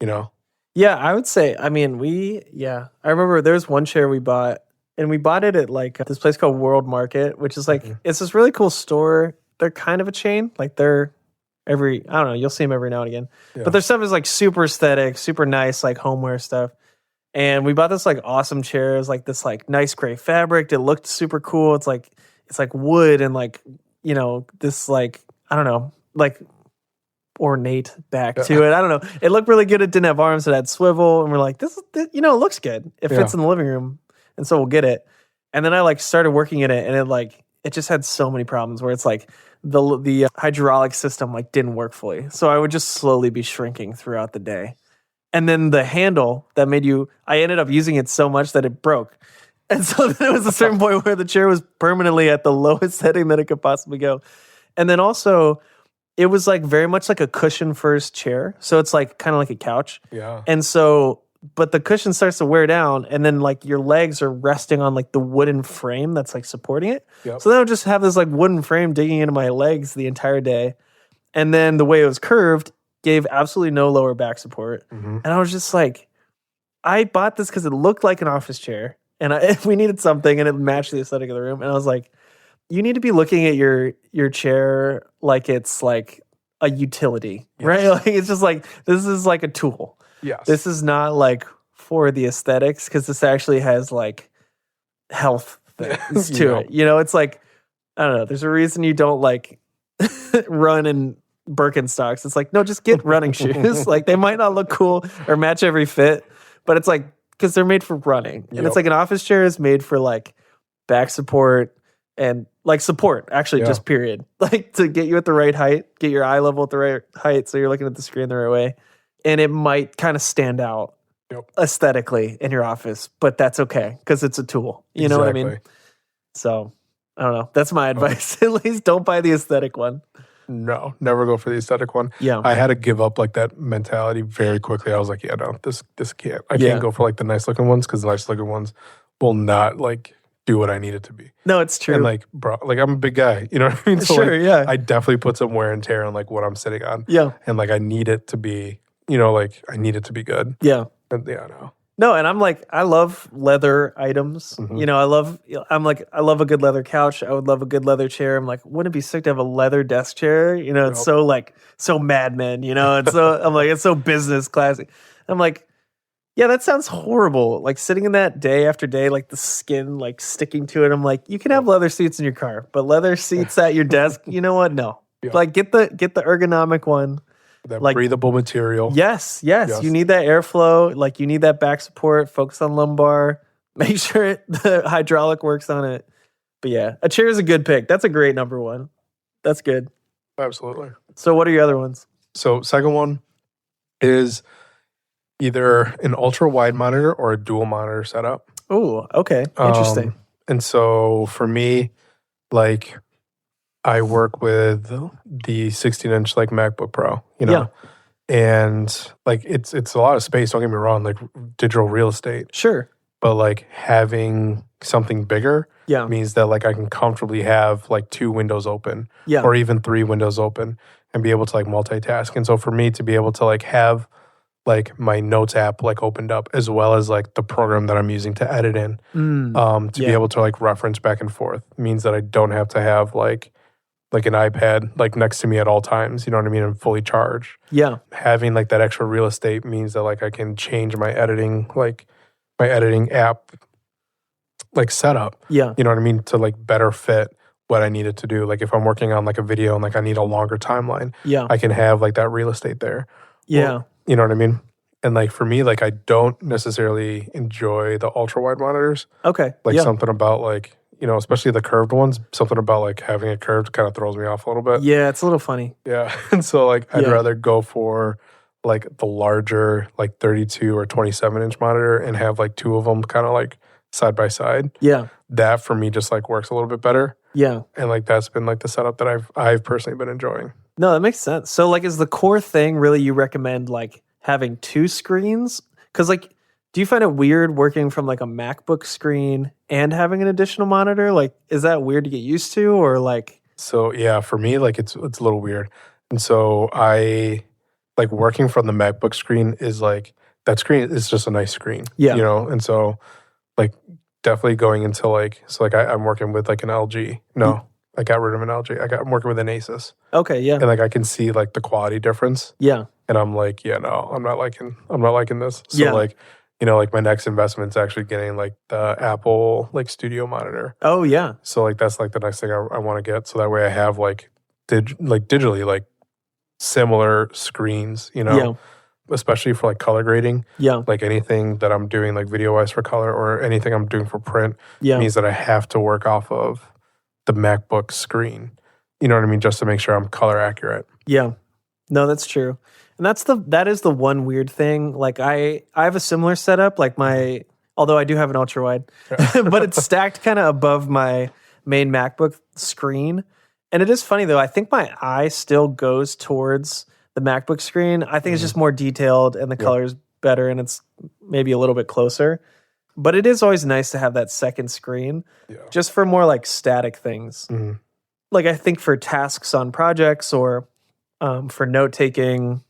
you know? Yeah, I would say, I mean, I remember there's one chair we bought, and we bought it at like this place called World Market, which is like, it's this really cool store. They're kind of a chain. Like I don't know, you'll see them every now and again. Yeah. But their stuff is like super aesthetic, super nice, like homeware stuff. And we bought this like awesome chair. It was like this like nice gray fabric. It looked super cool. It's like wood and like, this like, I don't know, like ornate back to it. I don't know. It looked really good. It didn't have arms. It had swivel. And we're like, this it looks good. It fits in the living room. And so we'll get it. And then I like started working in it, and it just had so many problems where it's like the hydraulic system like didn't work fully. So I would just slowly be shrinking throughout the day. And then the handle that I ended up using it so much that it broke. And so there was a certain point where the chair was permanently at the lowest setting that it could possibly go. And then also, it was like very much like a cushion first chair. So it's like kind of like a couch. Yeah. And so, but the cushion starts to wear down, and then like your legs are resting on like the wooden frame that's like supporting it. Yep. So then I would just have this like wooden frame digging into my legs the entire day. And then the way it was curved gave absolutely no lower back support. Mm-hmm. And I was just like, I bought this because it looked like an office chair, and we needed something, and it matched the aesthetic of the room. And I was like, you need to be looking at your chair like it's like a utility, right? Like it's just like, this is like a tool. Yes. This is not like for the aesthetics, because this actually has like health things to it. It's like, I don't know. There's a reason you don't like run in Birkenstocks. It's like, no, just get running shoes. Like they might not look cool or match every fit, but it's like, because they're made for running. And it's like an office chair is made for like back support and like support, actually, just period. Like to get you at the right height, get your eye level at the right height so you're looking at the screen the right way. And it might kind of stand out aesthetically in your office, but that's okay because it's a tool. You know what I mean? So I don't know. That's my advice. At least don't buy the aesthetic one. No, never go for the aesthetic one. Yeah. I had to give up like that mentality very quickly. I was like, yeah, no, this can't. I can't go for like the nice looking ones because the nice looking ones will not like do what I need it to be. No, it's true. And like, bro, like I'm a big guy, you know what I mean? So Sure, like, yeah. I definitely put some wear and tear on like what I'm sitting on. Yeah. And like I need it to be, like I need it to be good. Yeah. And yeah, no. No, and I'm like, I love leather items. Mhm. I love a good leather couch. I would love a good leather chair. I'm like, wouldn't it be sick to have a leather desk chair? It's so like, so Mad Men, it's so, I'm like, it's so business classy. I'm like, yeah, that sounds horrible. Like sitting in that day after day, like the skin like sticking to it. I'm like, you can have leather seats in your car, but leather seats at your desk, you know what? No. Yeah. Like get the ergonomic one. That Like- breathable material. Yes. Yes. You need that airflow. Like you need that back support. Focus on lumbar. Make sure the hydraulic works on it. But yeah, a chair is a good pick. That's a great number one. That's good. Absolutely. So what are your other ones? So second one is either an ultra wide monitor or a dual monitor setup. Oh, okay. Interesting. And so for me, like I work with the 16-inch like MacBook Pro, you know, and like it's a lot of space. Don't get me wrong, like digital real estate. Sure. But like having something bigger means that like I can comfortably have like 2 windows open or even 3 windows open and be able to like multitask. And so for me to be able to like have like my notes app like opened up as well as like the program that I'm using to edit in to be able to like reference back and forth means that I don't have to have like an iPad like next to me at all times, you know what I mean, and fully charged. Yeah. Having like that extra real estate means that like I can change my editing app like setup. Yeah. You know what I mean? To like better fit what I needed to do. Like if I'm working on like a video and like I need a longer timeline, I can have like that real estate there. Yeah. Well, you know what I mean? And like for me, like I don't necessarily enjoy the ultra wide monitors. Okay. Like something about like, you know, especially the curved ones, something about like having it curved kind of throws me off a little bit. Yeah, it's a little funny. Yeah. And so like I'd rather go for like the larger like 32 or 27-inch monitor and have like 2 of them kind of like side by side. Yeah. That for me just like works a little bit better. Yeah. And like that's been like the setup that I've personally been enjoying. No, that makes sense. So like is the core thing really you recommend like having 2 screens? Because like do you find it weird working from like a MacBook screen and having an additional monitor? Like is that weird to get used to or like? So yeah, for me like it's a little weird. And so I like working from the MacBook screen is like that screen is just a nice screen. Yeah. You know, and so like definitely going into like I'm working with like an LG. No, I got rid of an LG. I'm working with an Asus. Okay, yeah. And like I can see like the quality difference. Yeah. And I'm like, yeah, no, I'm not liking this. So like, you know, like my next investment's actually getting like the Apple like studio monitor. Oh yeah. So like that's like the next thing I want to get. So that way I have like digitally like similar screens, you know. Yeah. Especially for like color grading. Yeah. Like anything that I'm doing like video wise for color or anything I'm doing for print means that I have to work off of the MacBook screen. You know what I mean? Just to make sure I'm color accurate. Yeah. No, that's true. And that is the one weird thing. Like I have a similar setup, like although I do have an ultra wide, but it's stacked kind of above my main MacBook screen. And it is funny though, I think my eye still goes towards the MacBook screen. I think it's just more detailed and the color is better and it's maybe a little bit closer. But it is always nice to have that second screen just for more like static things. Mm-hmm. Like I think for tasks on projects or for note taking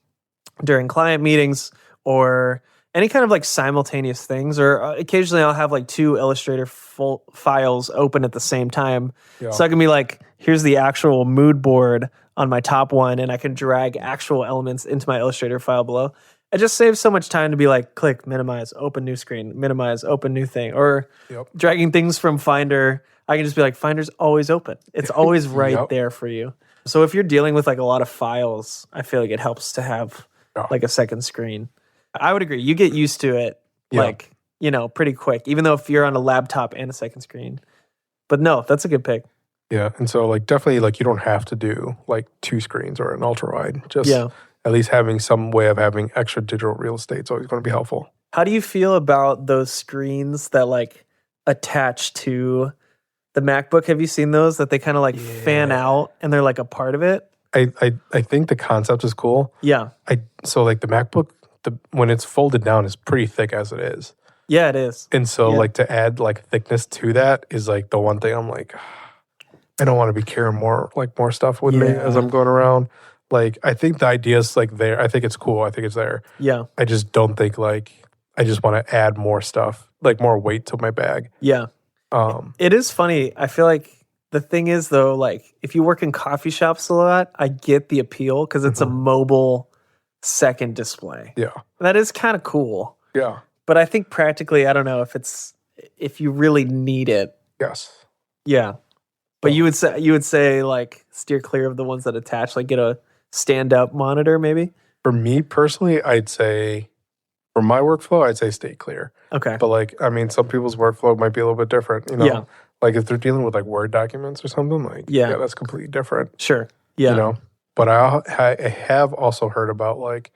during client meetings or any kind of like simultaneous things, or occasionally I'll have like 2 Illustrator files open at the same time. Yeah. So I can be like, here's the actual mood board on my top one, and I can drag actual elements into my Illustrator file below. It just saves so much time to be like, click, minimize, open new screen, minimize, open new thing, or dragging things from Finder. I can just be like, Finder's always open. It's always right there for you. So if you're dealing with like a lot of files, I feel like it helps to have like a second screen. I would agree. You get used to it, like, you know, pretty quick, even though if you're on a laptop and a second screen. But no, that's a good pick. Yeah. And so like definitely like you don't have to do like 2 screens or an ultra wide. Just at least having some way of having extra digital real estate is always going to be helpful. How do you feel about those screens that like attach to the MacBook? Have you seen those that they kind of like fan out and they're like a part of it? I think the concept is cool. Yeah. So like the MacBook, when it's folded down is pretty thick as it is. Yeah, it is. And so like to add like thickness to that is like the one thing I'm like, I don't want to be carrying more stuff with me as I'm going around. Like I think the idea is like there. I think it's cool. I think it's there. Yeah. I just don't think like I just want to add more stuff, like more weight to my bag. Yeah. It is funny. I feel like the thing is though, like if you work in coffee shops a lot, I get the appeal because it's a mobile second display. Yeah. That is kind of cool. Yeah. But I think practically, I don't know if you really need it. Yes. Yeah. But you would say like steer clear of the ones that attach, like get a stand-up monitor maybe? For me personally, I'd say for my workflow, I'd say stay clear. Okay. But like, I mean, some people's workflow might be a little bit different, you know? Yeah. Like if they're dealing with like Word documents or something, like Yeah. that's completely different. Sure. Yeah. You know, but I have also heard about like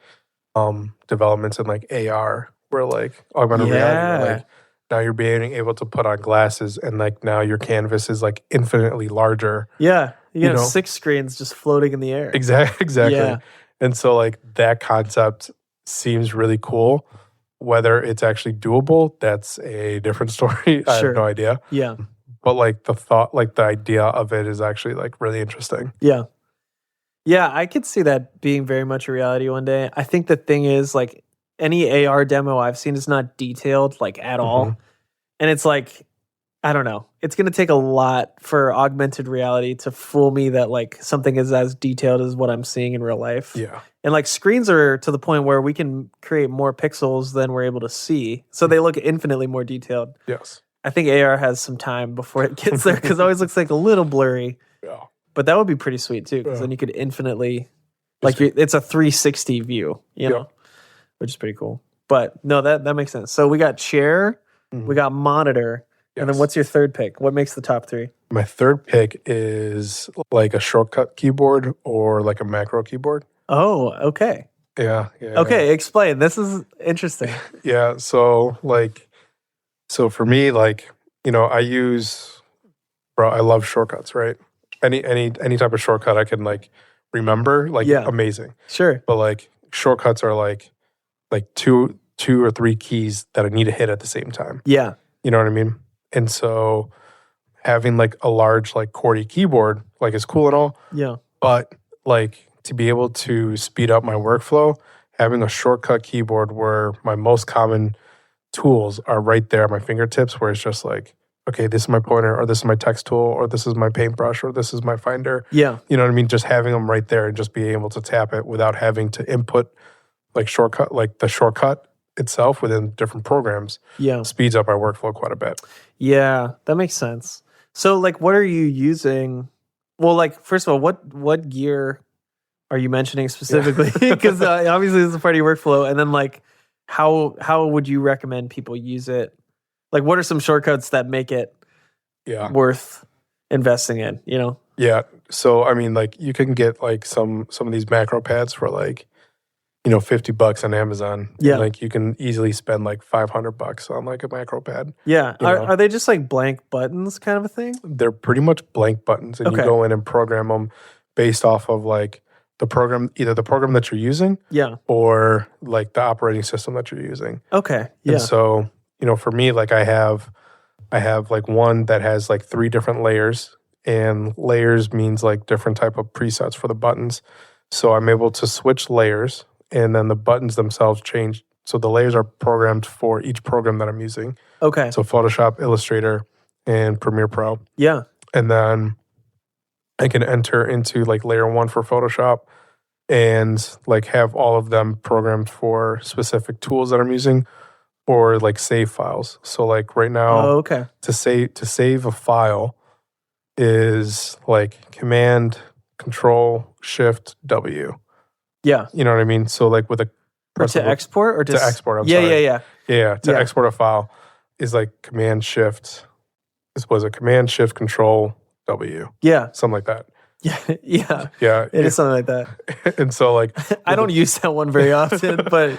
developments in like AR, where like augmented reality, where like now you're being able to put on glasses and like now your canvas is like infinitely larger. Yeah. You have know? 6 screens just floating in the air. Exactly. Yeah. And so like that concept seems really cool. Whether it's actually doable, that's a different story. I Sure. have no idea. Yeah. But like the thought, like the idea of it is actually like really interesting. Yeah. Yeah, I could see that being very much a reality one day. I think the thing is, like, any AR demo I've seen is not detailed, like, at all. And it's like, I don't know. It's going to take a lot for augmented reality to fool me that, like, something is as detailed as what I'm seeing in real life. Yeah. And, like, screens are to the point where we can create more pixels than we're able to see. So they look infinitely more detailed. Yes. I think AR has some time before it gets there because it always looks like a little blurry. Yeah. But that would be pretty sweet too, because then you could infinitely, like, it's a 360 view, you know, which is pretty cool. But no, that makes sense. So we got chair, we got monitor, and then what's your third pick? What makes the top 3? My third pick is like a shortcut keyboard or like a macro keyboard. Oh, okay. Yeah. Okay, explain. This is interesting. Yeah. So for me, like, you know, I love shortcuts, right? Any type of shortcut I can like remember, like amazing. Sure. But like shortcuts are like two or three keys that I need to hit at the same time. Yeah. You know what I mean? And so having like a large like QWERTY keyboard like is cool and all. Yeah. But like to be able to speed up my workflow, having a shortcut keyboard where my most common tools are right there at my fingertips, where it's just like, okay, this is my pointer, or this is my text tool, or this is my paintbrush, or this is my finder. Yeah. You know what I mean? Just having them right there and just being able to tap it without having to input like the shortcut itself within different programs. Yeah. Speeds up our workflow quite a bit. Yeah, that makes sense. So, like, what are you using? Well, like, first of all, what gear are you mentioning specifically? Because obviously this is a part of your workflow. And then, like, how would you recommend people use it? Like, what are some shortcuts that make it worth investing in, you know? Yeah. So, I mean, like, you can get, like, some of these macro pads for, like, you know, $50 on Amazon. Yeah. And, like, you can easily spend, like, $500 on, like, a macro pad. Yeah. Are they just, like, blank buttons kind of a thing? They're pretty much blank buttons. And you go in and program them based off of, like, either the program that you're using or, like, the operating system that you're using. Okay. Yeah. And so, you know, for me, like I have like one that has like 3 different layers, and layers means like different type of presets for the buttons. So I'm able to switch layers, and then the buttons themselves change. So the layers are programmed for each program that I'm using. Okay. So Photoshop, Illustrator, and Premiere Pro. Yeah. And then I can enter into like layer 1 for Photoshop and like have all of them programmed for specific tools that I'm using, or like save files. So like right now, to save a file is like Command, Control, Shift, W. Yeah. You know what I mean? So like with a to export or just to export. I'm sorry. Yeah. To export a file is like Command Shift. Was it Command Shift Control W? Yeah, something like that. Yeah. It is something like that. And so like I don't use that one very often, but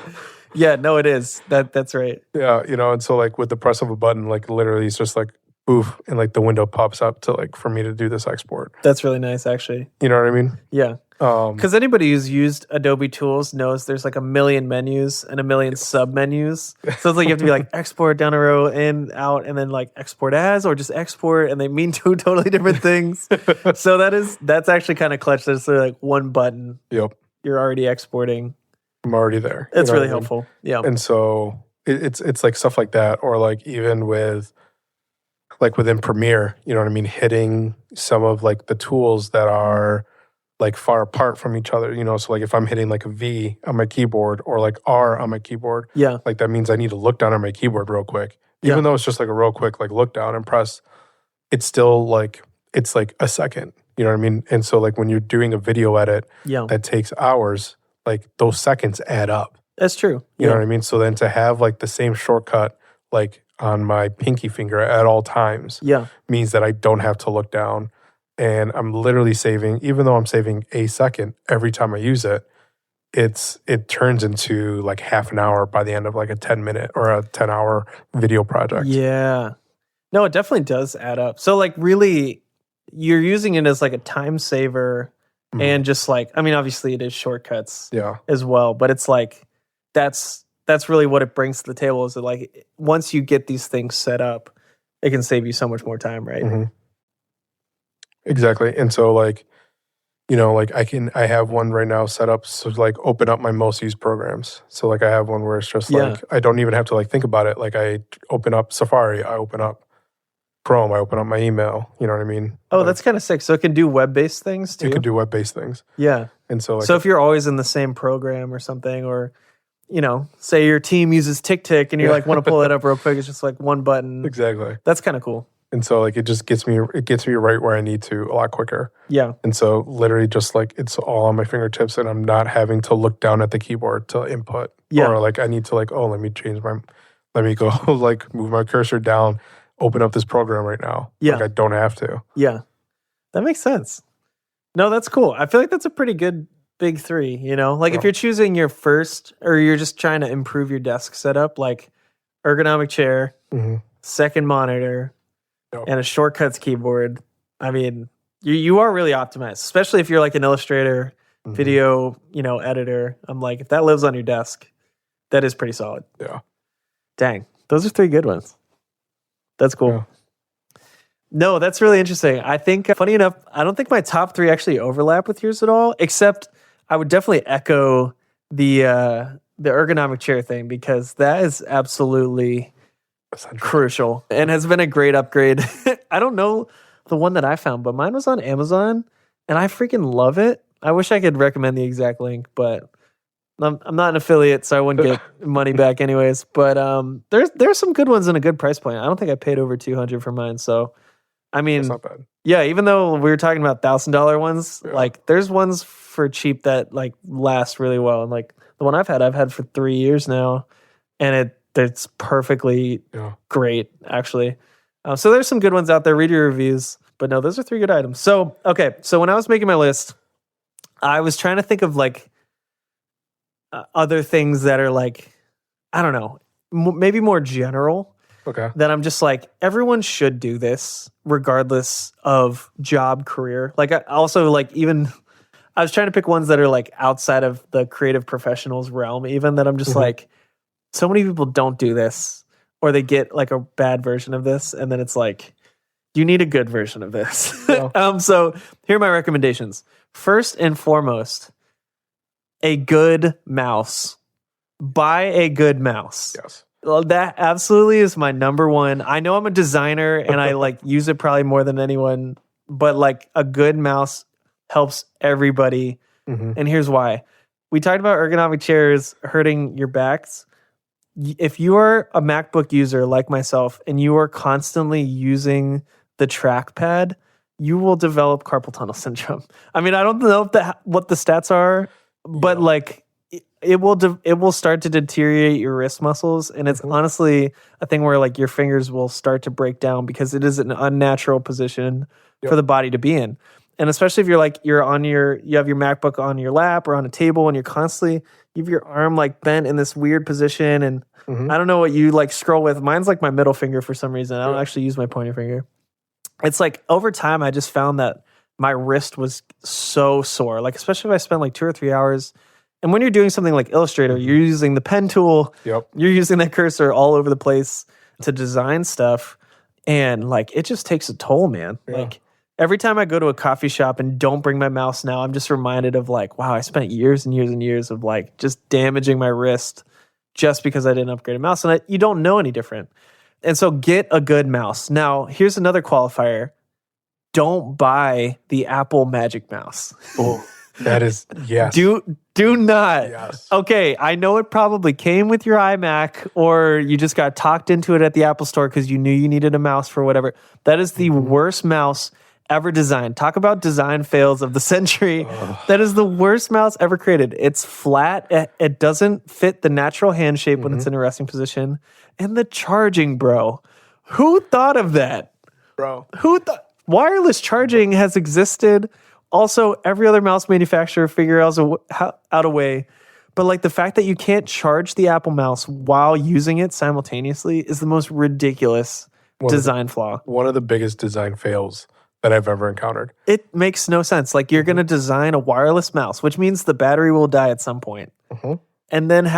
yeah, no, it is. That's right. Yeah, you know, and so like with the press of a button, like literally it's just like poof, and like the window pops up to like for me to do this export. That's really nice, actually. You know what I mean? Yeah. Because anybody who's used Adobe tools knows there's like a million menus and a million sub menus. So it's like you have to be like export down a row, in, out, and then like export as, or just export, and they mean 2 totally different things. So that's actually kind of clutch. There's like one button. Yep. You're already exporting. I'm already there. It's really helpful. Yeah. And so it's like stuff like that, or like even with like within Premiere, you know what I mean, hitting some of like the tools that are like far apart from each other, you know. So like if I'm hitting like a V on my keyboard or like R on my keyboard, like that means I need to look down on my keyboard real quick. Even though it's just like a real quick like look down and press, it's still like it's like a second. You know what I mean? And so like when you're doing a video edit that takes hours, like those seconds add up. That's true. You know what I mean? So then to have like the same shortcut like on my pinky finger at all times Yeah. means that I don't have to look down. And I'm literally saving, even though I'm saving a second every time I use it, it turns into like half an hour by the end of like a 10-minute or a 10-hour video project. Yeah. No, it definitely does add up. So like really you're using it as like a time saver and just like, I mean, obviously it is shortcuts as well, but it's like, that's really what it brings to the table is that like, once you get these things set up, it can save you so much more time, right? Mm-hmm. Exactly. And so like, you know, like I have one right now set up so like open up my most used programs. So like I have one where it's just like, I don't even have to like think about it. Like I open up Safari, I open up Chrome, I open up my email. You know what I mean? Oh, like, that's kind of sick. So it can do web-based things too? It can do web-based things. Yeah. And so like, so if you're always in the same program or something, or, you know, say your team uses TickTick and you like want to pull it up real quick, it's just like one button. Exactly. That's kind of cool. And so like it just gets me right where I need to a lot quicker. Yeah. And so literally just like it's all on my fingertips and I'm not having to look down at the keyboard to input. Yeah. Or like I need to like, let me go like move my cursor down, open up this program right now. Yeah. Like I don't have to. Yeah. That makes sense. No, that's cool. I feel like that's a pretty good big three, you know? Like if you're choosing your first or you're just trying to improve your desk setup, like ergonomic chair, second monitor, and a shortcuts keyboard. I mean, you are really optimized, especially if you're like an illustrator, video, you know, editor. I'm like, if that lives on your desk, that is pretty solid. Yeah. Dang. Those are three good ones. That's cool. Yeah. No, that's really interesting. I think, funny enough, I don't think my top three actually overlap with yours at all, except I would definitely echo the ergonomic chair thing because that is absolutely crucial and has been a great upgrade. I don't know the one that I found, but mine was on Amazon and I freaking love it. I wish I could recommend the exact link, but I'm not an affiliate, so I wouldn't get money back anyways. But there's some good ones in a good price point. I don't think I paid over $200 for mine. So, I mean, that's not bad. Yeah, even though we were talking about $1,000 ones, like there's ones for cheap that like last really well. And like the one I've had for 3 years now, and it's perfectly great, actually. So there's some good ones out there. Read your reviews. But no, those are three good items. So, okay. So when I was making my list, I was trying to think of like other things that are like, I don't know, maybe more general. Okay. That I'm just like, everyone should do this regardless of job, career. Like I also like even, I was trying to pick ones that are like outside of the creative professionals realm, even that I'm just like, so many people don't do this or they get like a bad version of this. And then it's like, you need a good version of this. So here are my recommendations. First and foremost, a good mouse. Buy a good mouse. Yes. Well, that absolutely is my number one. I know I'm a designer and I like use it probably more than anyone, but like a good mouse helps everybody. And here's why. We talked about ergonomic chairs hurting your backs. If you are a MacBook user like myself and you are constantly using the trackpad, you will develop carpal tunnel syndrome. I mean, I don't know what the stats are, but like it will start to deteriorate your wrist muscles, and it's honestly a thing where like your fingers will start to break down because it is an unnatural position for the body to be in. And especially if you have your MacBook on your lap or on a table and you have your arm like bent in this weird position, and I don't know what you like scroll with. Mine's like my middle finger for some reason. I don't actually use my pointer finger. It's like over time I just found that my wrist was so sore, like especially if I spent like 2 or 3 hours. And when you're doing something like Illustrator, you're using the pen tool, you're using that cursor all over the place to design stuff. And like, it just takes a toll, man. Like every time I go to a coffee shop and don't bring my mouse now, I'm just reminded of like, wow, I spent years and years and years of like just damaging my wrist just because I didn't upgrade a mouse. And you don't know any different. And so get a good mouse. Now, here's another qualifier. Don't buy the Apple Magic Mouse. Oh, that is, yes. Do not. Yes. Okay, I know it probably came with your iMac or you just got talked into it at the Apple store because you knew you needed a mouse for whatever. That is the worst mouse ever designed. Talk about design fails of the century. That is the worst mouse ever created. It's flat. It doesn't fit the natural hand shape when it's in a resting position. And the charging, bro. Who thought of that? Bro. Who thought? Wireless charging has existed. Also, every other mouse manufacturer figure out a way. But like the fact that you can't charge the Apple mouse while using it simultaneously is the most ridiculous design flaw. One of the biggest design fails that I've ever encountered. It makes no sense. Like you're going to design a wireless mouse, which means the battery will die at some point. And then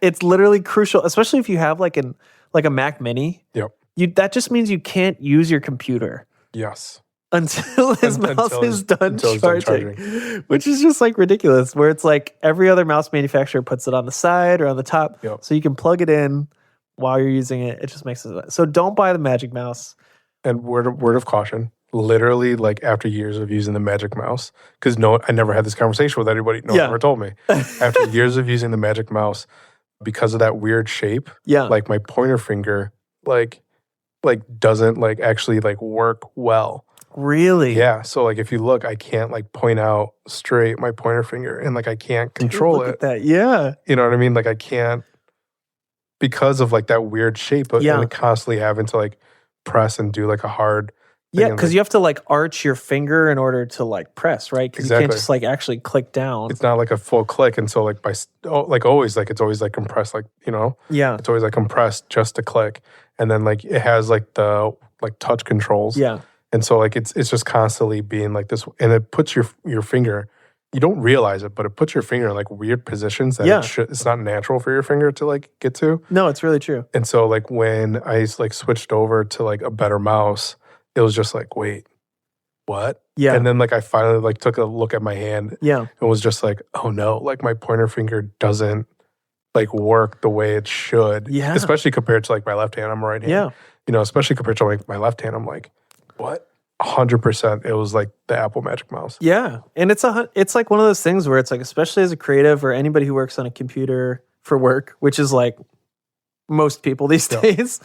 it's literally crucial, especially if you have like a Mac Mini. Yep. That just means you can't use your computer. Yes. Until his mouse is done charging, which is just like ridiculous. Where it's like every other mouse manufacturer puts it on the side or on the top, so you can plug it in while you're using it. It just makes it so. Don't buy the Magic Mouse. And word of caution. Literally, like after years of using the Magic Mouse, because I never had this conversation with anybody. No one ever told me. After years of using the Magic Mouse, because of that weird shape, like my pointer finger, like doesn't like actually like work well. Really? Yeah. So like if you look, I can't like point out straight my pointer finger, and like I can't control look at that. Yeah. You know what I mean? Like I can't, because of like that weird shape, and like constantly having to like press and do like a hard thing. Yeah, because you have to like arch your finger in order to like press, right? Because you can't just like actually click down. It's not like a full click, and so like it's always like compressed, like, you know? Yeah. It's always like compressed just to click. And then like it has like the like touch controls. Yeah. And so like it's just constantly being like this, and it puts your finger, you don't realize it, but it puts your finger in like weird positions that it's not natural for your finger to like get to. No, it's really true. And so like when I like switched over to like a better mouse, it was just like, wait, what? Yeah. And then like I finally like took a look at my hand. Yeah. And was just like, oh no, like my pointer finger doesn't like work the way it should. Yeah. Especially compared to like my left hand. I'm a right hand. Yeah. You know, especially compared to like my left hand, I'm like, what? 100% it was like the Apple Magic Mouse. Yeah. And it's like one of those things where it's like, especially as a creative or anybody who works on a computer for work, which is like most people these days,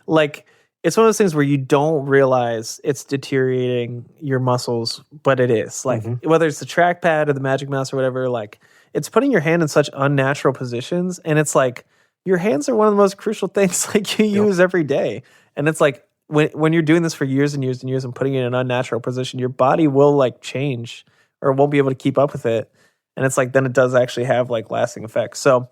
like it's one of those things where you don't realize it's deteriorating your muscles, but it is. Like whether it's the trackpad or the Magic Mouse or whatever, like it's putting your hand in such unnatural positions. And it's like your hands are one of the most crucial things like you use every day. And it's like, when you're doing this for years and years and years and putting it in an unnatural position, your body will like change or won't be able to keep up with it. And it's like, then it does actually have like lasting effects. So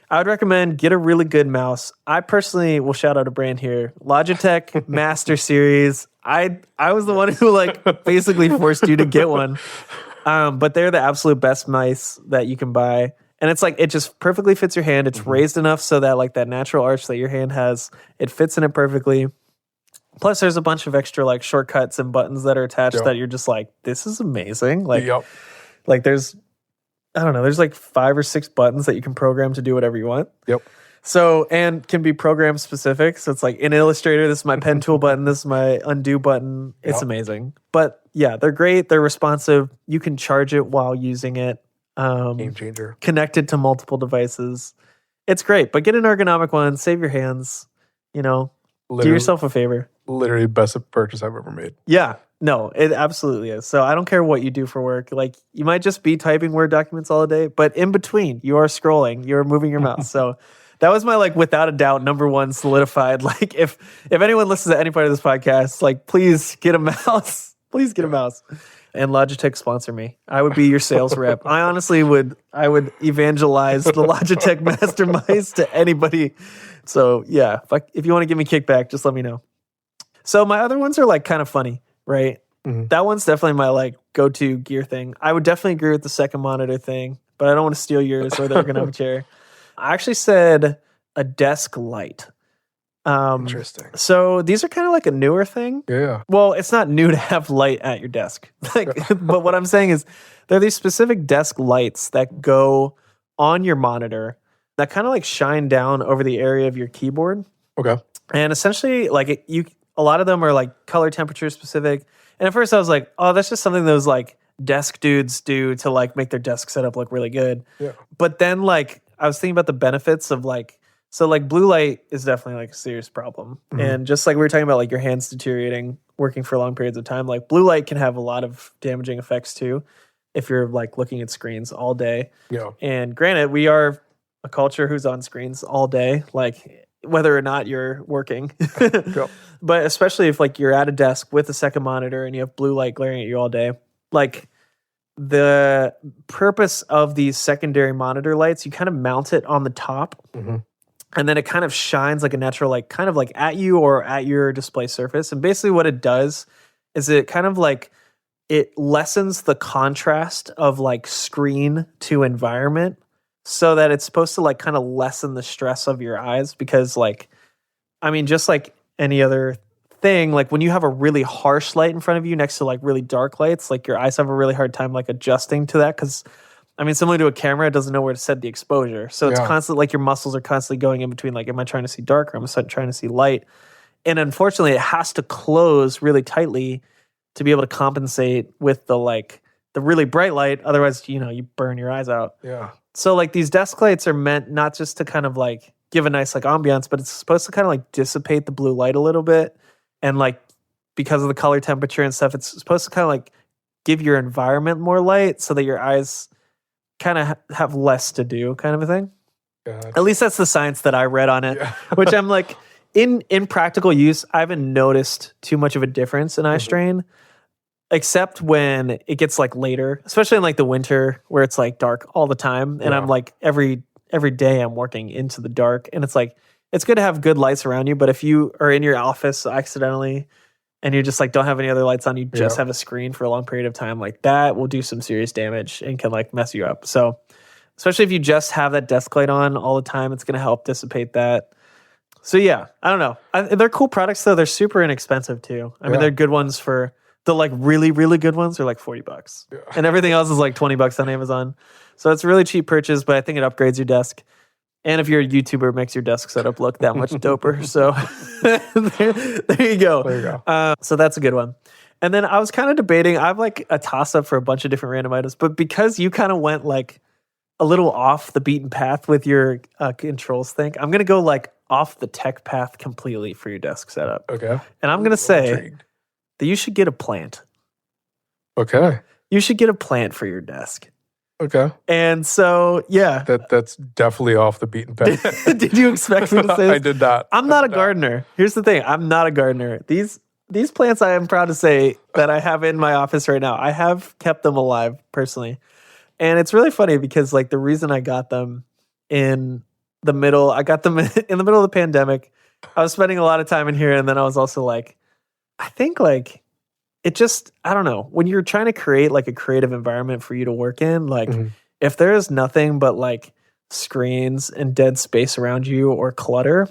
I would recommend get a really good mouse. I personally will shout out a brand here, Logitech Master Series. I was the one who like basically forced you to get one. But they're the absolute best mice that you can buy. And it's like, it just perfectly fits your hand. It's raised enough so that like that natural arch that your hand has, it fits in it perfectly. Plus, there's a bunch of extra like shortcuts and buttons that are attached that you're just like, this is amazing. Like, like there's like 5 or 6 buttons that you can program to do whatever you want. Yep. So, and can be program specific. So it's like in Illustrator, this is my pen tool button, this is my undo button. It's amazing. But yeah, they're great. They're responsive. You can charge it while using it. Game changer. Connected to multiple devices. It's great. But get an ergonomic one. Save your hands. You know, do yourself a favor. Literally best purchase I've ever made. Yeah. No, it absolutely is. So I don't care what you do for work. Like you might just be typing Word documents all day, but in between you are scrolling, you're moving your mouse. So that was my like without a doubt number one solidified. Like if anyone listens to any part of this podcast, like please get a mouse. Please get a mouse. And Logitech sponsor me. I would be your sales rep. I honestly would evangelize the Logitech Master Mice to anybody. So yeah, if you want to give me kickback, just let me know. So my other ones are like kind of funny, right? That one's definitely my like go-to gear thing. I would definitely agree with the second monitor thing, but I don't want to steal yours or the ergonomic chair. I actually said a desk light. Interesting. So these are kind of like a newer thing. Yeah. Well, it's not new to have light at your desk. But what I'm saying is there are these specific desk lights that go on your monitor that kind of like shine down over the area of your keyboard. Okay. And essentially like a lot of them are like color temperature specific. And at first I was like, oh, that's just something those like desk dudes do to like make their desk setup look really good. Yeah. But then like I was thinking about the benefits of like So like blue light is definitely like a serious problem. And just like we were talking about like your hands deteriorating working for long periods of time, like blue light can have a lot of damaging effects too if you're like looking at screens all day. Yeah. And granted, we are a culture who's on screens all day, like whether or not you're working. Yep. But especially if like you're at a desk with a second monitor and you have blue light glaring at you all day, like the purpose of these secondary monitor lights, you kind of mount it on the top and then it kind of shines like a natural light kind of like at you or at your display surface. And basically what it does is it kind of like it lessens the contrast of like screen to environment so that it's supposed to like kind of lessen the stress of your eyes because like, I mean, just like any other thing, like when you have a really harsh light in front of you next to like really dark lights, like your eyes have a really hard time like adjusting to that because I mean, similar to a camera, it doesn't know where to set the exposure. So it's constantly like your muscles are constantly going in between like, am I trying to see dark or am I trying to see light? And unfortunately, it has to close really tightly to be able to compensate with the like the really bright light. Otherwise, you know, you burn your eyes out. Yeah. So like these desk lights are meant not just to kind of like give a nice like ambiance, but it's supposed to kind of like dissipate the blue light a little bit. And like because of the color temperature and stuff, it's supposed to kind of like give your environment more light so that your eyes kind of have less to do kind of a thing. Gotcha. At least that's the science that I read on it, Yeah. which I'm like in practical use, I haven't noticed too much of a difference in eye strain, except when it gets like later, especially in like the winter where it's like dark all the time. And I'm like every day I'm working into the dark and it's like, it's good to have good lights around you. But if you are in your office accidentally and you just like don't have any other lights on, you just have a screen for a long period of time, like that will do some serious damage and can like mess you up. So especially if you just have that desk light on all the time, it's going to help dissipate that. So yeah, I don't know. They're cool products though. They're super inexpensive too. I mean, they're good ones for the like really, really good ones are like $40 and everything else is like $20 on Amazon. So it's a really cheap purchase, but I think it upgrades your desk. And if you're a YouTuber, it makes your desk setup look that much doper. So there you go. There you go. So that's a good one. And then I was kind of debating, I have like a toss up for a bunch of different random items, but because you kind of went like a little off the beaten path with your controls thing, I'm going to go like off the tech path completely for your desk setup. Okay. And I'm going to say Intrigued. that you should get a plant. Okay. You should get a plant for your desk. Okay. And so, yeah. That's definitely off the beaten path. Did you expect me to say this? I did not. I'm not a gardener. Here's the thing. I'm not a gardener. These plants, I am proud to say that I have in my office right now. I have kept them alive personally. And it's really funny because like the reason I got them in the middle of the pandemic, I was spending a lot of time in here. And then I was also like, I think like it just, I don't know, when you're trying to create like a creative environment for you to work in, like if there is nothing but like screens and dead space around you or clutter,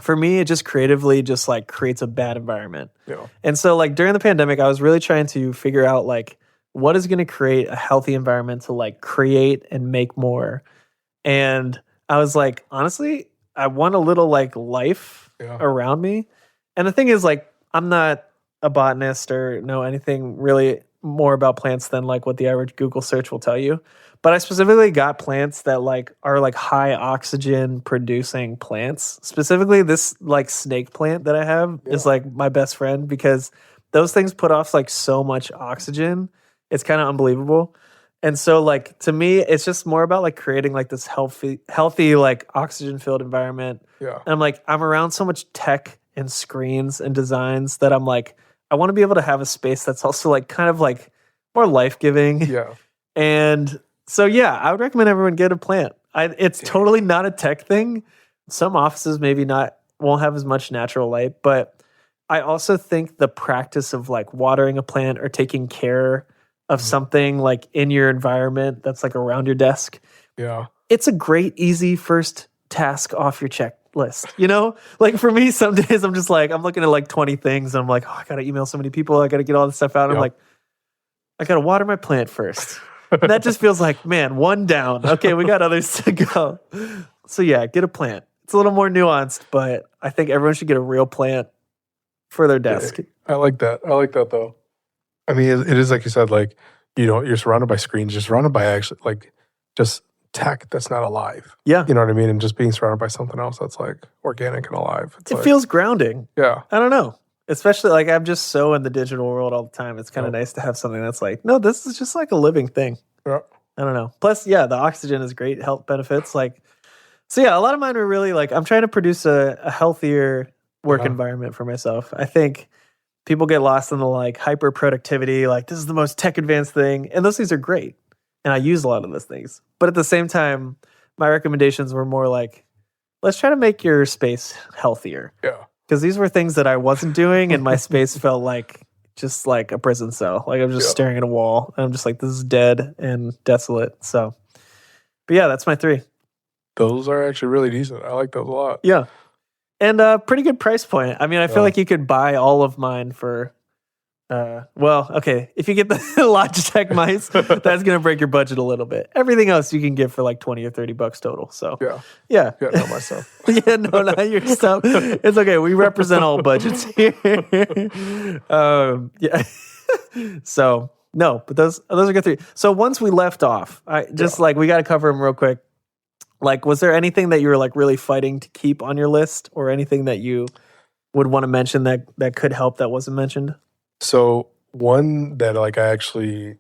for me, it just creatively just like creates a bad environment. Yeah. And so like during the pandemic, I was really trying to figure out like what is going to create a healthy environment to like create and make more. And I was like, honestly, I want a little like life around me. And the thing is like, I'm not a botanist or know anything really more about plants than like what the average Google search will tell you. But I specifically got plants that like are like high oxygen producing plants. Specifically this like snake plant that I have is like my best friend because those things put off like so much oxygen. It's kind of unbelievable. And so like to me, it's just more about like creating like this healthy like oxygen filled environment. Yeah. And I'm like, I'm around so much tech and screens and designs that I'm like, I want to be able to have a space that's also like kind of like more life-giving. Yeah. And so, yeah, I would recommend everyone get a plant. It's totally not a tech thing. Some offices maybe won't have as much natural light, but I also think the practice of like watering a plant or taking care of something like in your environment that's like around your desk. Yeah. It's a great, easy first task off your checklist. You know, like for me, some days I'm just like, I'm looking at like 20 things and I'm like, oh, I got to email so many people. I got to get all this stuff out. I'm like, I got to water my plant first. And that just feels like, man, one down. Okay, we got others to go. So yeah, get a plant. It's a little more nuanced, but I think everyone should get a real plant for their desk. I like that. I like that though. I mean, it is like you said, like, you know, you're surrounded by screens, you're surrounded by actually like just tech that's not alive. Yeah. You know what I mean? And just being surrounded by something else that's like organic and alive. It's It like, feels grounding. yeah. I don't know. Especially like I'm just so in the digital world all the time. It's kind of nice to have something that's like, no, this is just like a living thing. Yeah. I don't know. Plus, yeah, the oxygen is great, health benefits. Like, so yeah, a lot of mine are really like, I'm trying to produce a healthier work environment for myself. I think people get lost in the like hyper productivity, like this is the most tech advanced thing. And those things are great. And I use a lot of those things. But at the same time, my recommendations were more like, let's try to make your space healthier. Yeah. Because these were things that I wasn't doing, and my space felt like just like a prison cell. Like I'm just staring at a wall, and I'm just like, this is dead and desolate. So, but yeah, that's my 3. Those are actually really decent. I like those a lot. Yeah, and pretty good price point. I mean, I feel like you could buy all of mine for. Well, okay. If you get the Logitech mice, that's gonna break your budget a little bit. Everything else you can get for like $20 or $30 total. So yeah, not my stuff. yeah, no, not your stuff. It's okay. We represent all budgets here. Yeah. So no, but those are good 3. So once we left off, I just like we got to cover them real quick. Like, was there anything that you were like really fighting to keep on your list, or anything that you would want to mention that could help that wasn't mentioned? So one that like I actually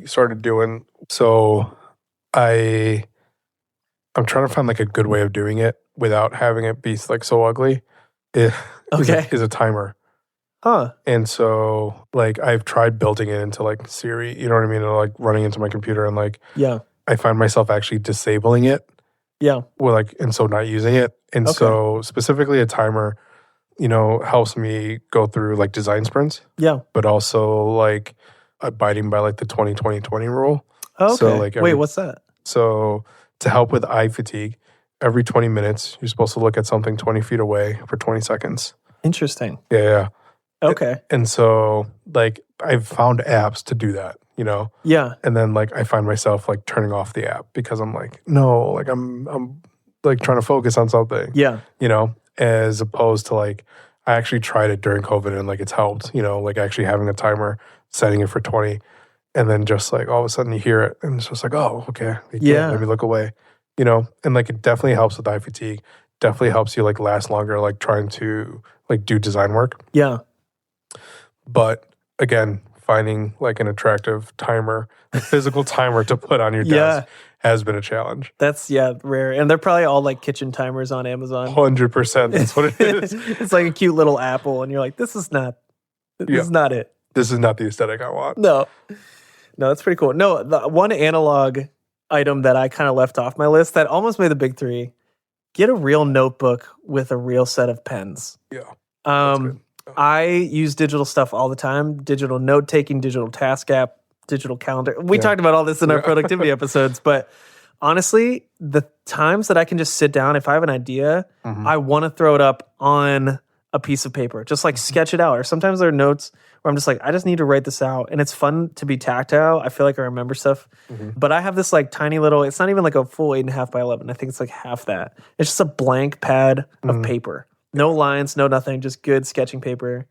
started doing. So I'm trying to find like a good way of doing it without having it be like so ugly. Is a timer. Huh. And so like I've tried building it into like Siri, you know what I mean? And like running into my computer, and like I find myself actually disabling it. Yeah. Well, like, and so not using it. And so specifically a timer, you know, helps me go through like design sprints. Yeah. But also like abiding by like the 20-20-20 rule. Oh, okay. So like wait, what's that? So to help with eye fatigue, every 20 minutes, you're supposed to look at something 20 feet away for 20 seconds. Interesting. Yeah. Okay. And so like I've found apps to do that, you know? Yeah. And then like I find myself like turning off the app because I'm like, no, like I'm like trying to focus on something. Yeah. You know, as opposed to like I actually tried it during COVID and like it's helped, you know, like actually having a timer, setting it for 20, and then just like all of a sudden you hear it and it's just like, oh, okay. Let me look away. You know, and like it definitely helps with eye fatigue, definitely helps you like last longer, like trying to like do design work. Yeah. But again, finding like an attractive timer, a physical timer to put on your desk has been a challenge. That's rare. And they're probably all like kitchen timers on Amazon. 100%. That's what it is. It's like a cute little apple, and you're like, this is not it. This is not the aesthetic I want. No, that's pretty cool. No, the one analog item that I kind of left off my list that almost made the big 3, get a real notebook with a real set of pens. Yeah. That's good. I use digital stuff all the time, digital note taking, digital task app, digital calendar. We talked about all this in our productivity episodes, but honestly, the times that I can just sit down, if I have an idea, I want to throw it up on a piece of paper, just like sketch it out. Or sometimes there are notes where I'm just like, I just need to write this out. And it's fun to be tactile. I feel like I remember stuff. But I have this like tiny little, it's not even like a full 8.5 by 11. I think it's like half that. It's just a blank pad of paper. No lines, no nothing, just good sketching paper.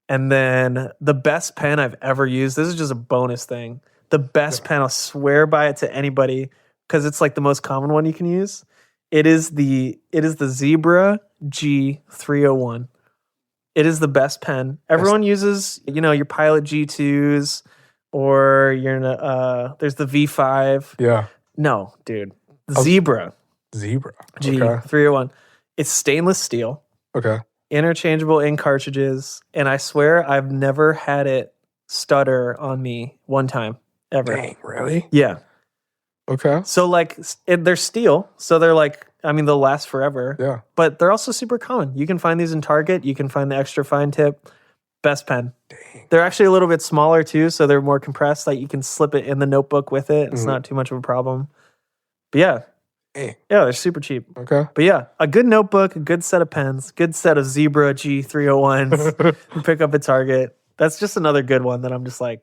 And then the best pen I've ever used, this is just a bonus thing. The best pen, I'll swear by it to anybody, because it's like the most common one you can use. It is the Zebra G301. It is the best pen. Everyone uses, you know, your Pilot G2s or there's the V5. Yeah. No, dude. Zebra G301. It's stainless steel. Okay. Interchangeable ink cartridges, and I swear I've never had it stutter on me one time ever. Dang, really? Yeah. Okay. So like they're steel, so they're like, I mean, they'll last forever. Yeah. But they're also super common. You can find these in Target. You can find the extra fine tip. Best pen. Dang. They're actually a little bit smaller too, so they're more compressed. Like you can slip it in the notebook with it. It's not too much of a problem. But yeah. Dang. Yeah, they're super cheap. Okay. But yeah, a good notebook, a good set of pens, good set of Zebra G301s you pick up at Target. That's just another good one that I'm just like,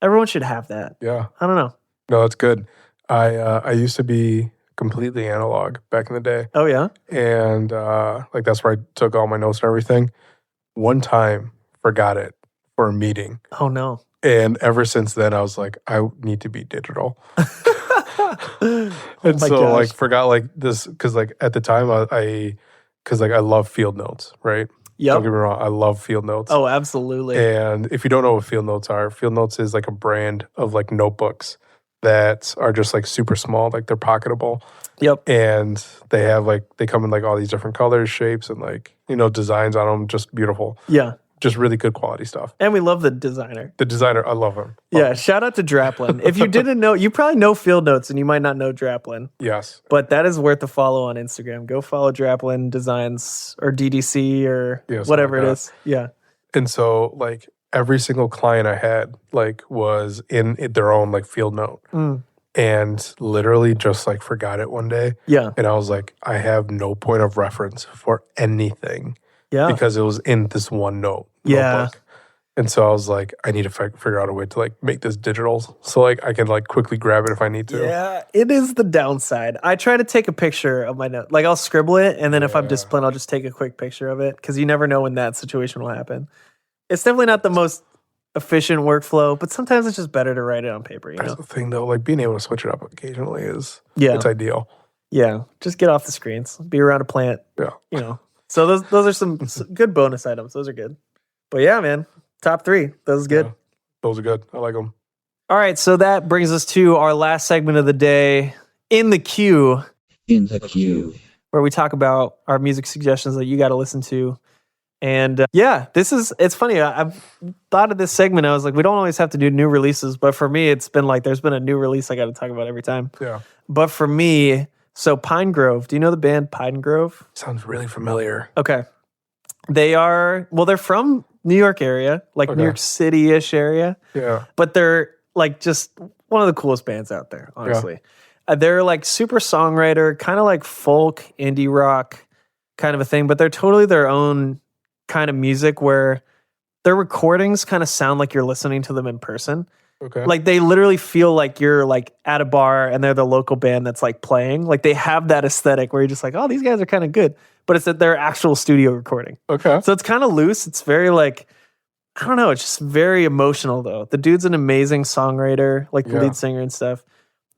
everyone should have that. Yeah. I don't know. No, that's good. I used to be completely analog back in the day. Oh, yeah? And like that's where I took all my notes and everything. One time, forgot it for a meeting. Oh, no. And ever since then, I was like, I need to be digital. And my so gosh. like forgot like this because like at the time I because like I love field notes, right? Yep. Don't get me wrong, I love field notes. Oh, absolutely. And if you don't know what field notes are, field notes is like a brand of like notebooks that are just like super small, like they're pocketable. Yep. And they have like they come in like all these different colors, shapes, and like designs on them, just beautiful. Yeah. Just really good quality stuff. And we love the designer. The designer, I love him. Yeah, shout out to Draplin. If you didn't know, you probably know Field Notes and you might not know Draplin. Yes. But that is worth a follow on Instagram. Go follow Draplin Designs or DDC or whatever it is. Yeah. And so like every single client I had like was in their own like field note. And literally just like forgot it one day. Yeah. And I was like, I have no point of reference for anything. Yeah. Because it was in this one notebook. And so I was like, I need to figure out a way to like make this digital so like I can like quickly grab it if I need to. Yeah, it is the downside. I try to take a picture of my note. Like I'll scribble it and then if I'm disciplined, I'll just take a quick picture of it because you never know when that situation will happen. It's definitely not the most efficient workflow, but sometimes it's just better to write it on paper, That's the thing though, like being able to switch it up occasionally is it's ideal. Yeah, just get off the screens. Be around a plant. Yeah. So those are some good bonus items. Those are good. But yeah, man, top 3. Those is good. Yeah, those are good. I like them. All right, so that brings us to our last segment of the day, In the Queue. In the queue. Where we talk about our music suggestions that you got to listen to. And it's funny. I've thought of this segment. I was like, we don't always have to do new releases. But for me, it's been like, there's been a new release I got to talk about every time. Yeah. But for me, so Pine Grove, do you know the band Pine Grove? Sounds really familiar. Okay. They're from New York area, like New York City-ish area. Yeah. But they're like just one of the coolest bands out there, honestly. They're like super songwriter, kind of like folk, indie rock kind of a thing, but they're totally their own kind of music where their recordings kind of sound like you're listening to them in person. Okay. Like they literally feel like you're like at a bar and they're the local band that's like playing. Like they have that aesthetic where you're just like, oh, these guys are kind of good. But it's that their actual studio recording. Okay. So it's kind of loose. It's very like, I don't know. It's just very emotional though. The dude's an amazing songwriter, like the lead singer and stuff.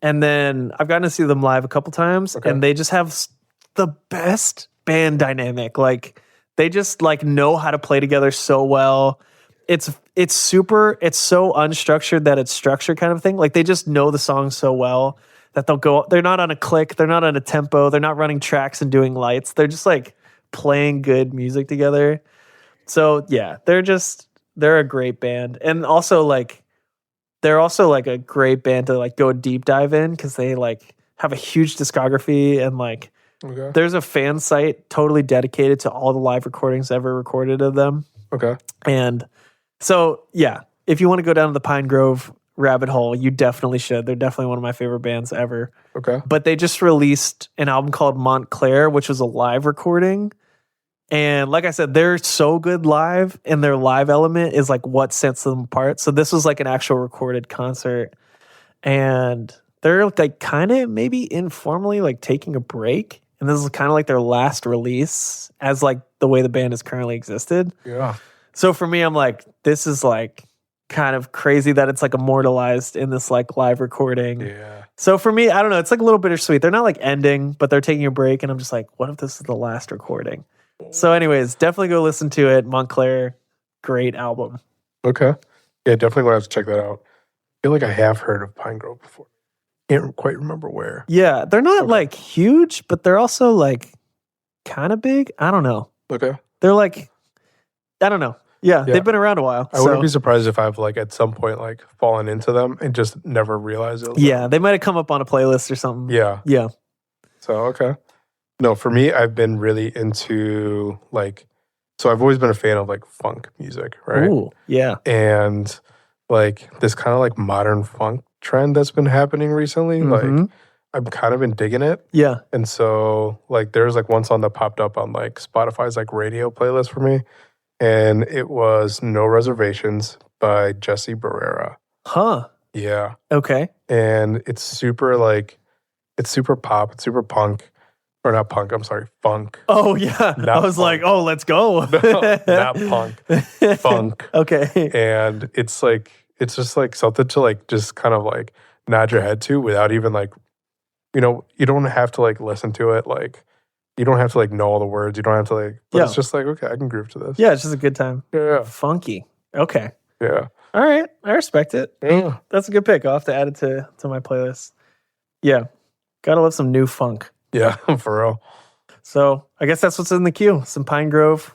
And then I've gotten to see them live a couple times and they just have the best band dynamic. Like they just like know how to play together so well. It's so unstructured that it's structured kind of thing. Like they just know the song so well that they're not on a click, they're not on a tempo, they're not running tracks and doing lights. They're just like playing good music together. So yeah, they're a great band. And also like, they're also like a great band to like go deep dive in because they like have a huge discography and like there's a fan site totally dedicated to all the live recordings ever recorded of them. Okay. And so, yeah, if you want to go down to the Pine Grove rabbit hole, you definitely should. They're definitely one of my favorite bands ever. Okay. But they just released an album called Montclair, which was a live recording. And like I said, they're so good live, and their live element is like what sets them apart. So this was like an actual recorded concert. And they're like kind of maybe informally like taking a break. And this is kind of like their last release as like the way the band has currently existed. Yeah. So for me, I'm like, this is like kind of crazy that it's like immortalized in this like live recording. Yeah. So for me, I don't know. It's like a little bittersweet. They're not like ending, but they're taking a break. And I'm just like, what if this is the last recording? So anyways, definitely go listen to it. Montclair, great album. Okay. Yeah, definitely going to have to check that out. I feel like I have heard of Pine Grove before. Can't quite remember where. Yeah, they're not like huge, but they're also like kind of big. I don't know. Okay. They're like, I don't know. Yeah, they've been around a while. I wouldn't be surprised if I've like at some point like fallen into them and just never realized it. Yeah, they might have come up on a playlist or something. Yeah. Yeah. So, okay. No, for me, I've been really into like, so I've always been a fan of like funk music, right? Ooh, yeah. And like this kind of like modern funk trend that's been happening recently. Like I've kind of been digging it. Yeah. And so like there's like one song that popped up on like Spotify's like radio playlist for me. And it was No Reservations by Jesse Barrera. Huh. Yeah. Okay. And it's super like, it's super pop, it's super punk. Or not punk, I'm sorry, funk. Oh, yeah. I was like, oh, let's go. No, not punk, funk. Okay. And it's like, it's just like something to like just kind of like nod your head to without even like you know, you don't have to like listen to it. Like, you don't have to like know all the words. You don't have to like, but it's just like, okay, I can groove to this. Yeah, it's just a good time. Yeah. Funky. Okay. Yeah. All right. I respect it. Yeah. That's a good pick. I'll have to add it to my playlist. Yeah. Gotta love some new funk. Yeah, for real. So I guess that's what's in the queue. Some Pine Grove.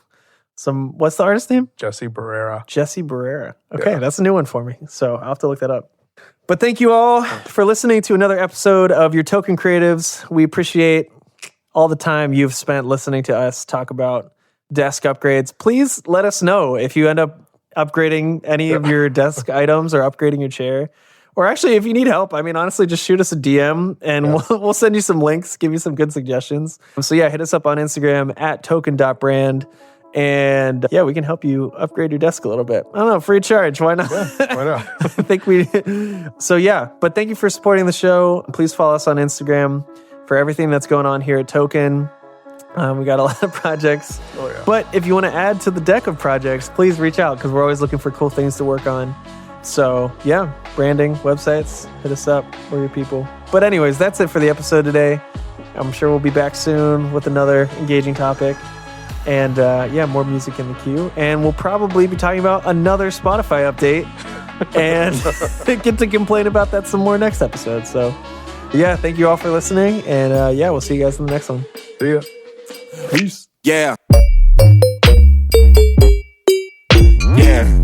Some, what's the artist name? Jesse Barrera. Jesse Barrera. Okay, Yeah. that's a new one for me. So I'll have to look that up. But thank you all for listening to another episode of Your Token Creatives. We appreciate all the time you've spent listening to us talk about desk upgrades. Please let us know if you end up upgrading any of your desk items or upgrading your chair. Or actually, if you need help, I mean, honestly, just shoot us a DM and we'll send you some links, give you some good suggestions. So yeah, hit us up on Instagram at token.brand. And yeah, we can help you upgrade your desk a little bit. I don't know, free of charge. Why not? Yeah, why not? I think so yeah, but thank you for supporting the show. Please follow us on Instagram for everything that's going on here at Token. We got a lot of projects. Oh, yeah. But if you want to add to the deck of projects, please reach out because we're always looking for cool things to work on. So yeah, branding, websites, hit us up. We're your people. But anyways, that's it for the episode today. I'm sure we'll be back soon with another engaging topic. And yeah, more music in the queue. And we'll probably be talking about another Spotify update and get to complain about that some more next episode. So yeah, thank you all for listening. And yeah, we'll see you guys in the next one. See ya. Peace. Yeah. Yeah.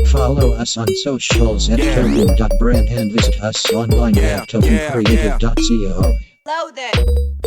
Follow us on socials at Yeah. token.brand and visit us online Yeah. at tokencreative.co. Load it.